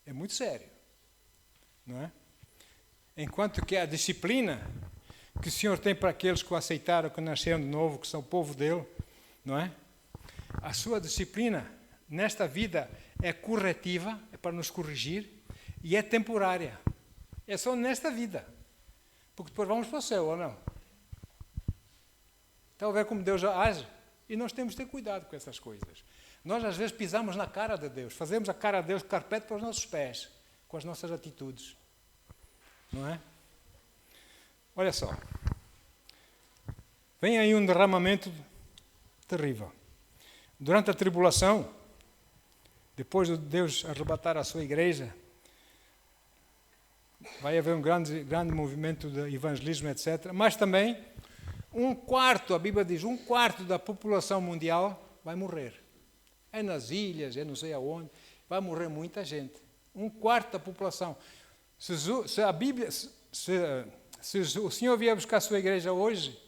É muito sério, não é? Enquanto que a disciplina que o Senhor tem para aqueles que o aceitaram, que nasceram de novo, que são o povo dele, não é? A sua disciplina nesta vida é corretiva, é para nos corrigir, e é temporária. É só nesta vida. Porque depois vamos para o céu, ou não? Está a ver como Deus age? E nós temos de ter cuidado com essas coisas. Nós, às vezes, pisamos na cara de Deus. Fazemos a cara de Deus carpete para os nossos pés, com as nossas atitudes. Não é? Olha só. Vem aí um derramamento terrível. Durante a tribulação, depois de Deus arrebatar a sua igreja, vai haver um grande movimento de evangelismo, etc. Mas também, a Bíblia diz, 1/4 da população mundial vai morrer. É nas ilhas, é não sei aonde, vai morrer muita gente. 1/4 da população. Se o Senhor vier buscar a sua igreja hoje,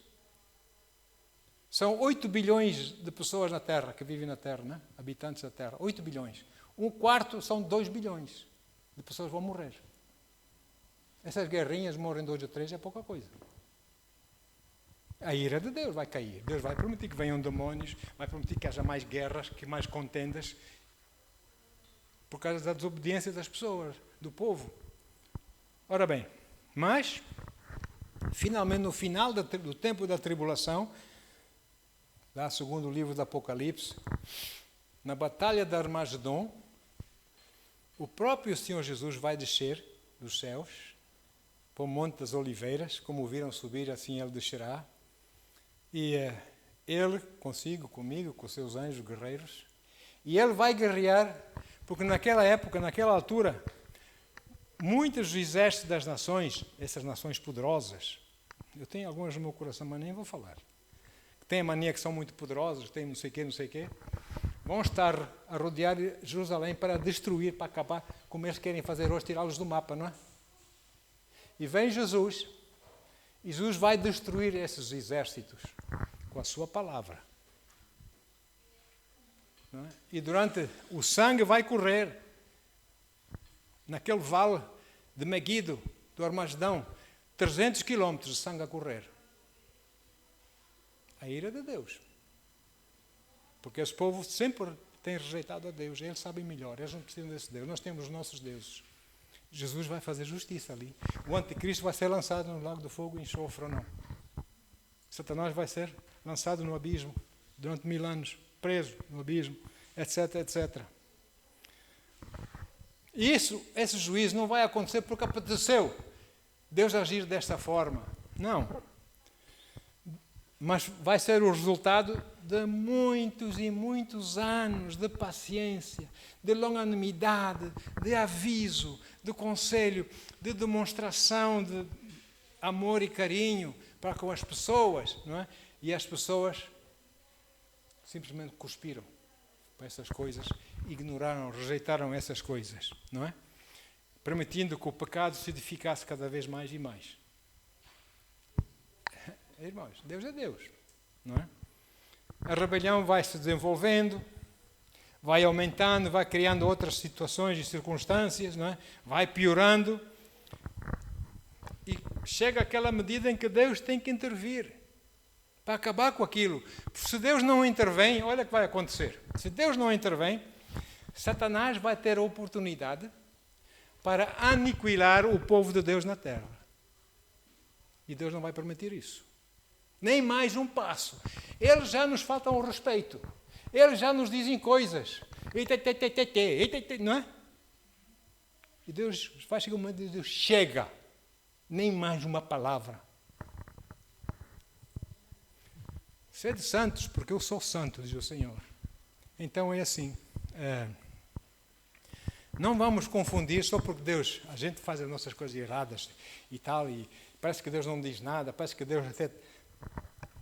são 8 bilhões de pessoas na Terra, que vivem na Terra, né? Habitantes da Terra, 8 bilhões. 1/4 são 2 bilhões de pessoas que vão morrer. Essas guerrinhas morrem 2 ou 3, é pouca coisa. A ira de Deus vai cair. Deus vai permitir que venham demónios, vai permitir que haja mais guerras, que mais contendas, por causa da desobediência das pessoas, do povo. Ora bem, mas, finalmente, no final do tempo da tribulação, lá segundo o livro do Apocalipse, na batalha de Armagedon, o próprio Senhor Jesus vai descer dos céus para o Monte das Oliveiras, como o viram subir, assim ele descerá. E ele, consigo, comigo, com os seus anjos guerreiros, e ele vai guerrear, porque naquela época, naquela altura, muitos exércitos das nações, essas nações poderosas, eu tenho algumas no meu coração, mas nem vou falar, tem a mania que são muito poderosos, tem não sei o quê, vão estar a rodear Jerusalém para destruir, para acabar, como eles querem fazer hoje, tirá-los do mapa, não é? E vem Jesus. Jesus vai destruir esses exércitos com a sua palavra. Não é? E durante o sangue vai correr naquele vale de Meguido, do Armagedão, 300 quilómetros de sangue a correr. A ira de Deus. Porque esse povo sempre tem rejeitado a Deus. Eles sabem melhor. Eles não precisam desse Deus. Nós temos os nossos deuses. Jesus vai fazer justiça ali. O anticristo vai ser lançado no lago do fogo e enxofre ou não. Satanás vai ser lançado no abismo durante 1000 anos, preso no abismo, etc, etc. E esse juízo não vai acontecer porque apeteceu Deus agir desta forma. Não. Mas vai ser o resultado de muitos e muitos anos de paciência, de longanimidade, de aviso, de conselho, de demonstração de amor e carinho para com as pessoas, não é? E as pessoas simplesmente cuspiram para essas coisas, ignoraram, rejeitaram essas coisas, não é? Permitindo que o pecado se edificasse cada vez mais e mais. Irmãos, Deus é Deus, não é? A rebelião vai se desenvolvendo, vai aumentando, vai criando outras situações e circunstâncias, não é? Vai piorando e chega aquela medida em que Deus tem que intervir para acabar com aquilo. Se Deus não intervém, olha o que vai acontecer. Se Deus não intervém, Satanás vai ter a oportunidade para aniquilar o povo de Deus na terra. E Deus não vai permitir isso. Nem mais um passo. Eles já nos faltam o respeito. Eles já nos dizem coisas. Não é? E Deus vai chegar um momento e Deus chega. Nem mais uma palavra. Sede santos, porque eu sou santo, diz o Senhor. Então é assim. Não vamos confundir só porque Deus, a gente faz as nossas coisas erradas e tal, e parece que Deus não diz nada, parece que Deus até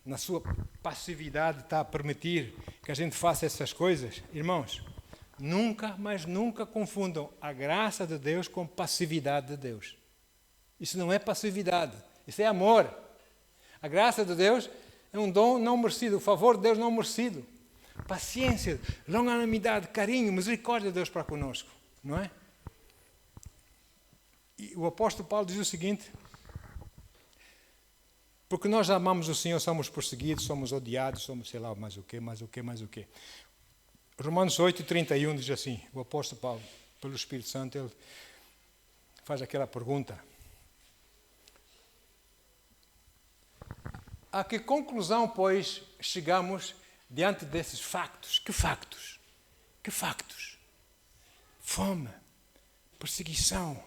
na sua passividade está a permitir que a gente faça essas coisas. Irmãos, nunca, mas nunca confundam a graça de Deus com passividade de Deus. Isso não é passividade, isso é amor. A graça de Deus é um dom não merecido, o favor de Deus não merecido. Paciência, longanimidade, carinho, misericórdia de Deus para conosco, não é? E o apóstolo Paulo diz o seguinte: porque nós amamos o Senhor, somos perseguidos, somos odiados, somos sei lá mais o quê. Romanos 8:31 diz assim, o apóstolo Paulo, pelo Espírito Santo, ele faz aquela pergunta: a que conclusão, pois, chegamos diante desses factos? Que factos? Que factos? Fome, perseguição,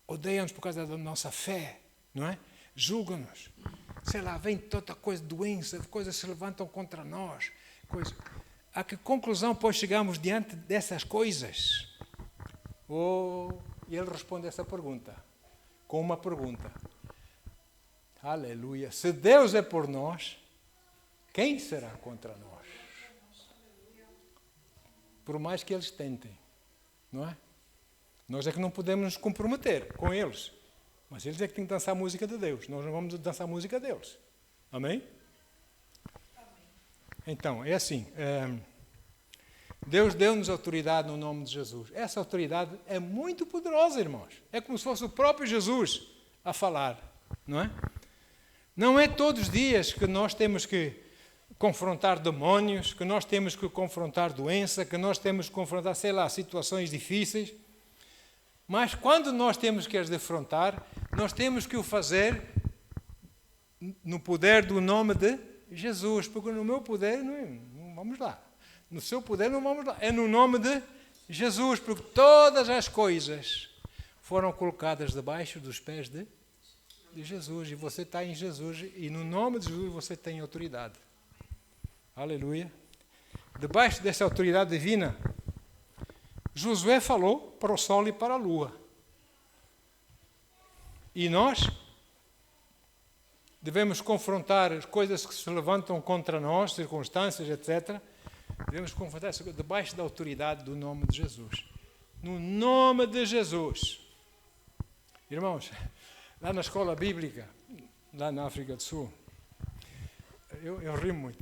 odeiam-nos por causa da nossa fé, não é? Julgam-nos, sei lá, vem toda coisa, doença, coisas se levantam contra nós. A que conclusão, pois, chegamos diante dessas coisas? E ele responde essa pergunta, com uma pergunta. Aleluia. Se Deus é por nós, quem será contra nós? Por mais que eles tentem, não é? Nós é que não podemos nos comprometer com eles. Mas eles é que têm que dançar a música de Deus. Nós não vamos dançar a música deles. Amém? Então, é assim. Deus deu-nos autoridade no nome de Jesus. Essa autoridade é muito poderosa, irmãos. É como se fosse o próprio Jesus a falar. Não é? Não é todos os dias que nós temos que confrontar demónios, que nós temos que confrontar doença, que nós temos que confrontar, sei lá, situações difíceis. Mas quando nós temos que as defrontar, nós temos que o fazer no poder do nome de Jesus. Porque no meu poder, não vamos lá. No seu poder, não vamos lá. É no nome de Jesus, porque todas as coisas foram colocadas debaixo dos pés de Jesus. E você está em Jesus, e no nome de Jesus você tem autoridade. Aleluia. Debaixo dessa autoridade divina, Josué falou para o sol e para a lua. E nós devemos confrontar as coisas que se levantam contra nós, circunstâncias, etc. Devemos confrontar isso debaixo da autoridade do nome de Jesus. No nome de Jesus. Irmãos, Lá na escola bíblica, lá na África do Sul, eu rimo,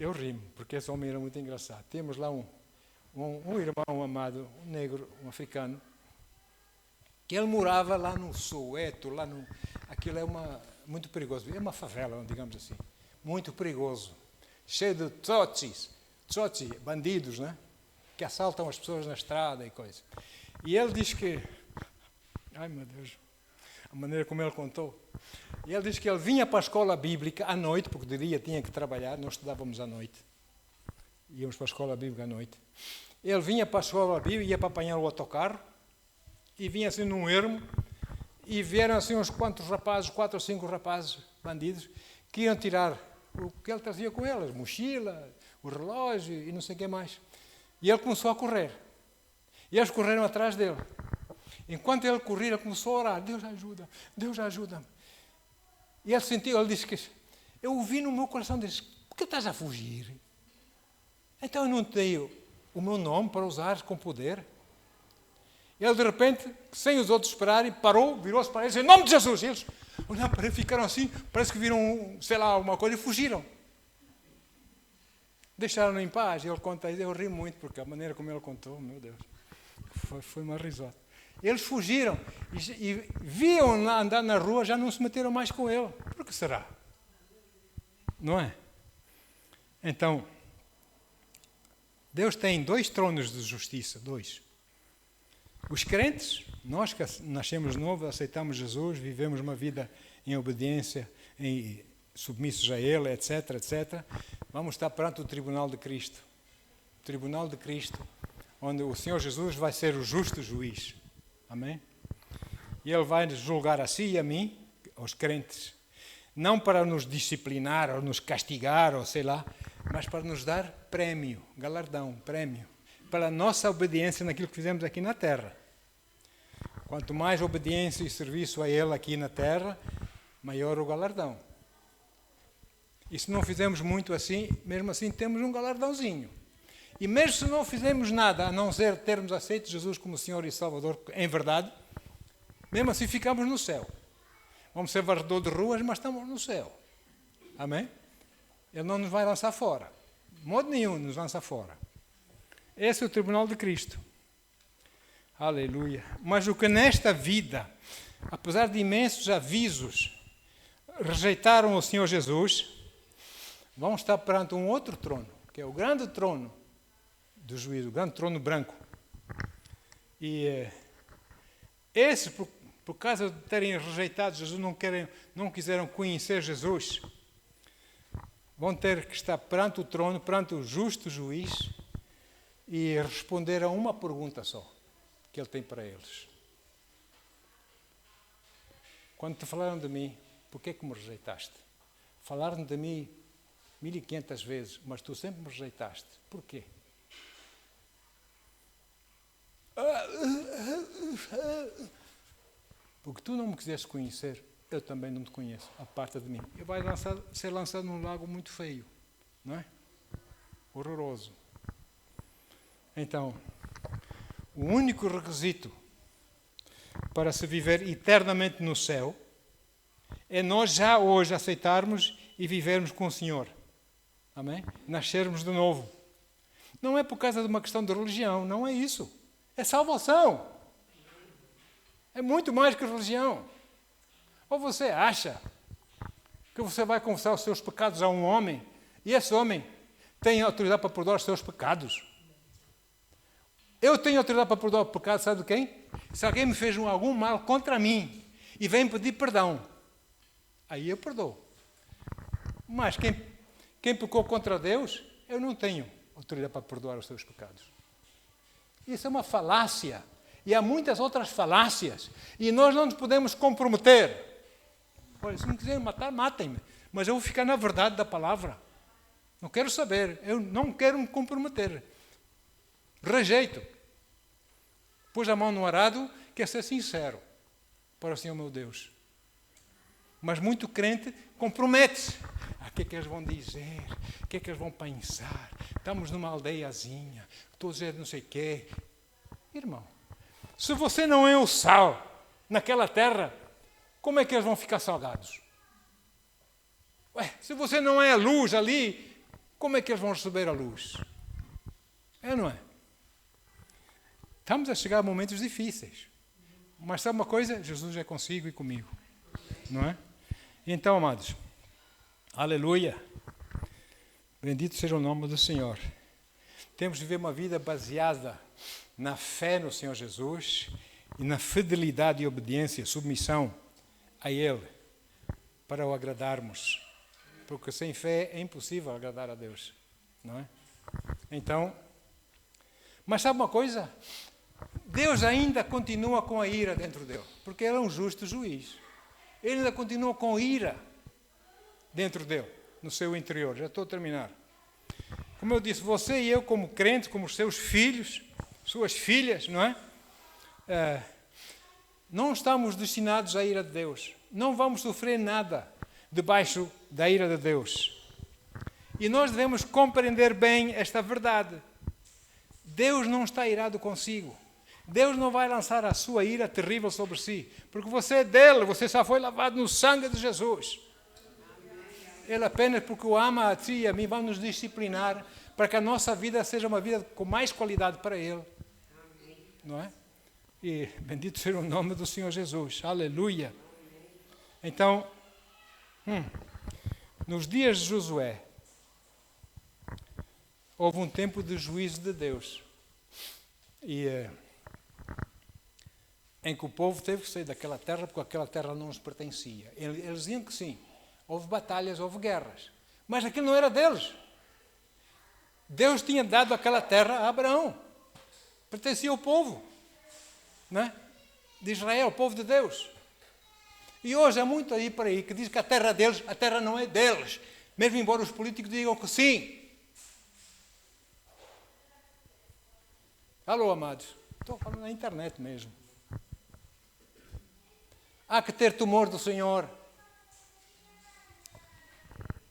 porque esse homem era muito engraçado. Temos lá um irmão amado, um negro, um africano, que ele morava lá no Soweto, aquilo é muito perigoso, é uma favela, digamos assim, muito perigoso, cheio de tsotsis, bandidos, né? Que assaltam as pessoas na estrada e coisa. E ele diz que, ai meu Deus, a maneira como ele contou, e ele diz que ele vinha para a escola bíblica à noite, porque de dia tinha que trabalhar, nós estudávamos à noite, íamos para a escola bíblica à noite. Ele vinha para a escola bíblica, ia para apanhar o autocarro, e vinha assim num ermo, e vieram assim uns quantos rapazes, 4 ou 5 rapazes, bandidos, que iam tirar o que ele trazia com eles, mochila, o relógio e não sei o que mais. E ele começou a correr. E eles correram atrás dele. Enquanto ele corria, ele começou a orar, Deus ajuda-me. E ele disse que, eu ouvi no meu coração, disse, por que estás a fugir? Então eu não tenho o meu nome para usar com poder. Ele, de repente, sem os outros esperarem, parou, virou-se para eles e disse, em nome de Jesus! E eles olharam para ele, ficaram assim, parece que viram, sei lá, alguma coisa e fugiram. Deixaram-no em paz. E ele conta, eu ri muito, porque a maneira como ele contou, meu Deus, foi uma risota. Eles fugiram e viam andar na rua, já não se meteram mais com ele. Por que será? Não é? Então, Deus tem 2 tronos de justiça, 2. Os crentes, nós que nascemos novos, aceitamos Jesus, vivemos uma vida em obediência, submissos a Ele, etc., etc., vamos estar perante o tribunal de Cristo. O tribunal de Cristo, onde o Senhor Jesus vai ser o justo juiz. Amém? E Ele vai nos julgar a si e a mim, aos crentes, não para nos disciplinar ou nos castigar, ou sei lá, mas para nos dar prémio, galardão, prémio, pela nossa obediência naquilo que fizemos aqui na terra. Quanto mais obediência e serviço a Ele aqui na terra, maior o galardão. E se não fizermos muito assim, mesmo assim temos um galardãozinho. E mesmo se não fizermos nada, a não ser termos aceito Jesus como Senhor e Salvador, em verdade, mesmo assim ficamos no céu. Vamos ser varredor de ruas, mas estamos no céu. Amém? Ele não nos vai lançar fora. De modo nenhum nos lança fora. Esse é o tribunal de Cristo. Aleluia. Mas o que nesta vida, apesar de imensos avisos, rejeitaram o Senhor Jesus, vão estar perante um outro trono, que é o grande trono do juízo, o grande trono branco. E esses, por causa de terem rejeitado Jesus, não quiseram conhecer Jesus, vão ter que estar perante o trono, perante o justo juiz, e responder a uma pergunta só, que ele tem para eles. Quando te falaram de mim, por que me rejeitaste? Falaram de mim 1500 vezes, mas tu sempre me rejeitaste. Por quê? Porque tu não me quiseste conhecer, eu também não te conheço, aparta de mim. E vai ser lançado num lago muito feio, não é? Horroroso. Então, o único requisito para se viver eternamente no céu é nós já hoje aceitarmos e vivermos com o Senhor. Amém? Nascermos de novo. Não é por causa de uma questão de religião, não é isso. É salvação. É muito mais que religião. Ou você acha que você vai confessar os seus pecados a um homem e esse homem tem autoridade para perdoar os seus pecados? Eu tenho autoridade para perdoar o pecado, sabe de quem? Se alguém me fez algum mal contra mim e vem pedir perdão, aí eu perdoo. Mas quem pecou contra Deus, eu não tenho autoridade para perdoar os seus pecados. Isso é uma falácia. E há muitas outras falácias. E nós não nos podemos comprometer. Olha, se não quiserem matar, matem-me. Mas eu vou ficar na verdade da palavra. Não quero saber. Eu não quero me comprometer. Rejeito. Pus a mão no arado, quer ser sincero para o Senhor meu Deus. Mas muito crente compromete-se. O que é que eles vão dizer? O que é que eles vão pensar? Estamos numa aldeiazinha, estou a dizer não sei o quê. Irmão, se você não é o sal naquela terra, como é que eles vão ficar salgados? Ué, se você não é a luz ali, como é que eles vão receber a luz? É ou não é? Estamos a chegar a momentos difíceis. Mas sabe uma coisa? Jesus é consigo e comigo. Não é? Então, amados, aleluia. Bendito seja o nome do Senhor. Temos de viver uma vida baseada na fé no Senhor Jesus e na fidelidade e obediência, submissão a Ele, para o agradarmos. Porque sem fé é impossível agradar a Deus. Não é? Então, mas sabe uma coisa? Deus ainda continua com a ira dentro dele, porque Ele é um justo juiz. Ele ainda continua com ira dentro dele, no seu interior. Já estou a terminar. Como eu disse, você e eu, como crentes, como os seus filhos, suas filhas, não é? Não estamos destinados à ira de Deus. Não vamos sofrer nada debaixo da ira de Deus. E nós devemos compreender bem esta verdade. Deus não está irado consigo. Deus não vai lançar a sua ira terrível sobre si, porque você é dele, você só foi lavado no sangue de Jesus. Ele apenas porque o ama a ti e a mim vai nos disciplinar para que a nossa vida seja uma vida com mais qualidade para Ele. Não é? E bendito seja o nome do Senhor Jesus. Aleluia. Então, nos dias de Josué, houve um tempo de juízo de Deus. Em que o povo teve que sair daquela terra, porque aquela terra não lhes pertencia. Eles diziam que sim, houve batalhas, houve guerras, mas aquilo não era deles. Deus tinha dado aquela terra a Abraão, pertencia ao povo, não é? De Israel, o povo de Deus. E hoje há muito aí por aí que diz que a terra é deles, a terra não é deles, mesmo embora os políticos digam que sim. Alô, amados, estou falando na internet mesmo. Há que ter temor do Senhor.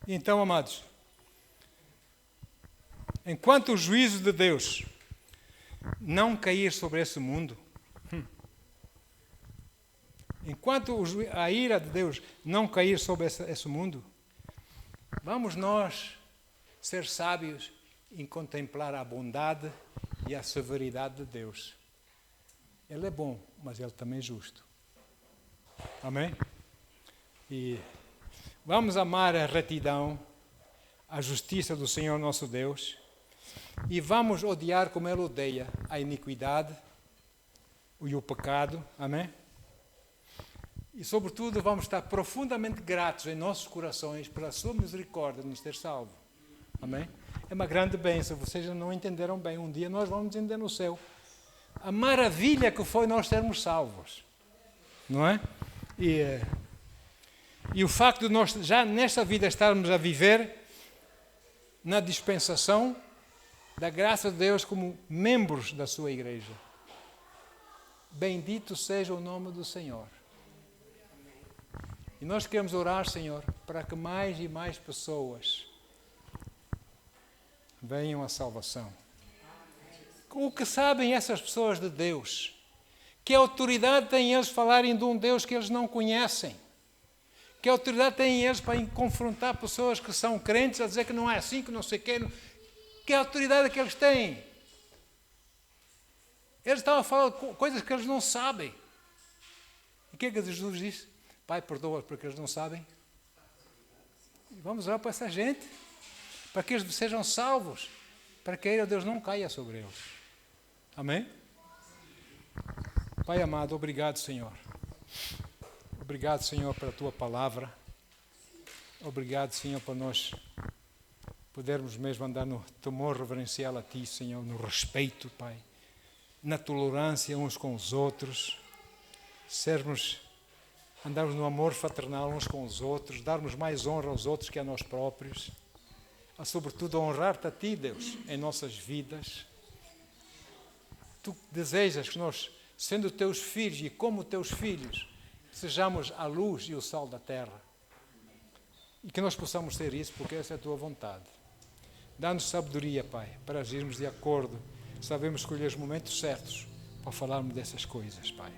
Então, amados, enquanto o juízo de Deus não cair sobre esse mundo, enquanto a ira de Deus não cair sobre esse mundo, vamos nós ser sábios em contemplar a bondade e a severidade de Deus. Ele é bom, mas Ele também é justo. Amém? E vamos amar a retidão, a justiça do Senhor nosso Deus, e vamos odiar como Ele odeia a iniquidade e o pecado. Amém? E sobretudo vamos estar profundamente gratos em nossos corações pela sua misericórdia de nos ter salvo. Amém? É uma grande bênção, vocês não entenderam bem. Um dia nós vamos entender no céu a maravilha que foi nós sermos salvos. Não é? E o facto de nós já nesta vida estarmos a viver na dispensação da graça de Deus como membros da sua igreja. Bendito seja o nome do Senhor. E nós queremos orar, Senhor, para que mais e mais pessoas venham à salvação. O que sabem essas pessoas de Deus? Que autoridade têm eles falarem de um Deus que eles não conhecem? Que autoridade têm eles para confrontar pessoas que são crentes a dizer que não é assim, que não sei o quê? Que autoridade é que eles têm? Eles estavam a falar coisas que eles não sabem. E o que é que Jesus disse? Pai, perdoa-os porque eles não sabem. E vamos orar para essa gente, para que eles sejam salvos, para que a ira de Deus não caia sobre eles. Amém? Pai amado, obrigado, Senhor. Obrigado, Senhor, pela Tua palavra. Obrigado, Senhor, por nós podermos mesmo andar no temor reverencial a Ti, Senhor, no respeito, Pai, na tolerância uns com os outros, andarmos no amor fraternal uns com os outros, darmos mais honra aos outros que a nós próprios, sobretudo honrar-te a Ti, Deus, em nossas vidas. Tu desejas que nós, sendo Teus filhos e como Teus filhos, sejamos a luz e o sal da terra. E que nós possamos ser isso, porque essa é a Tua vontade. Dá-nos sabedoria, Pai, para agirmos de acordo. Sabemos escolher os momentos certos para falarmos dessas coisas, Pai.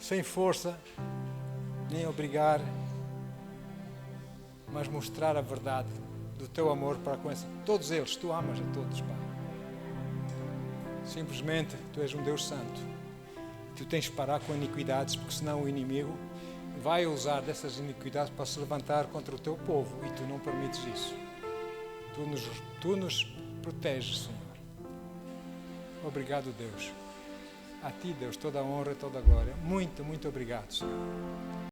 sem força, nem obrigar, mas mostrar a verdade do teu amor para com todos eles. Tu amas a todos, Pai. Simplesmente, Tu és um Deus santo. Tu tens de parar com iniquidades, porque senão o inimigo vai usar dessas iniquidades para se levantar contra o Teu povo, e Tu não permites isso. Tu nos proteges, Senhor. Obrigado, Deus. A Ti, Deus, toda a honra e toda a glória. Muito, muito obrigado, Senhor.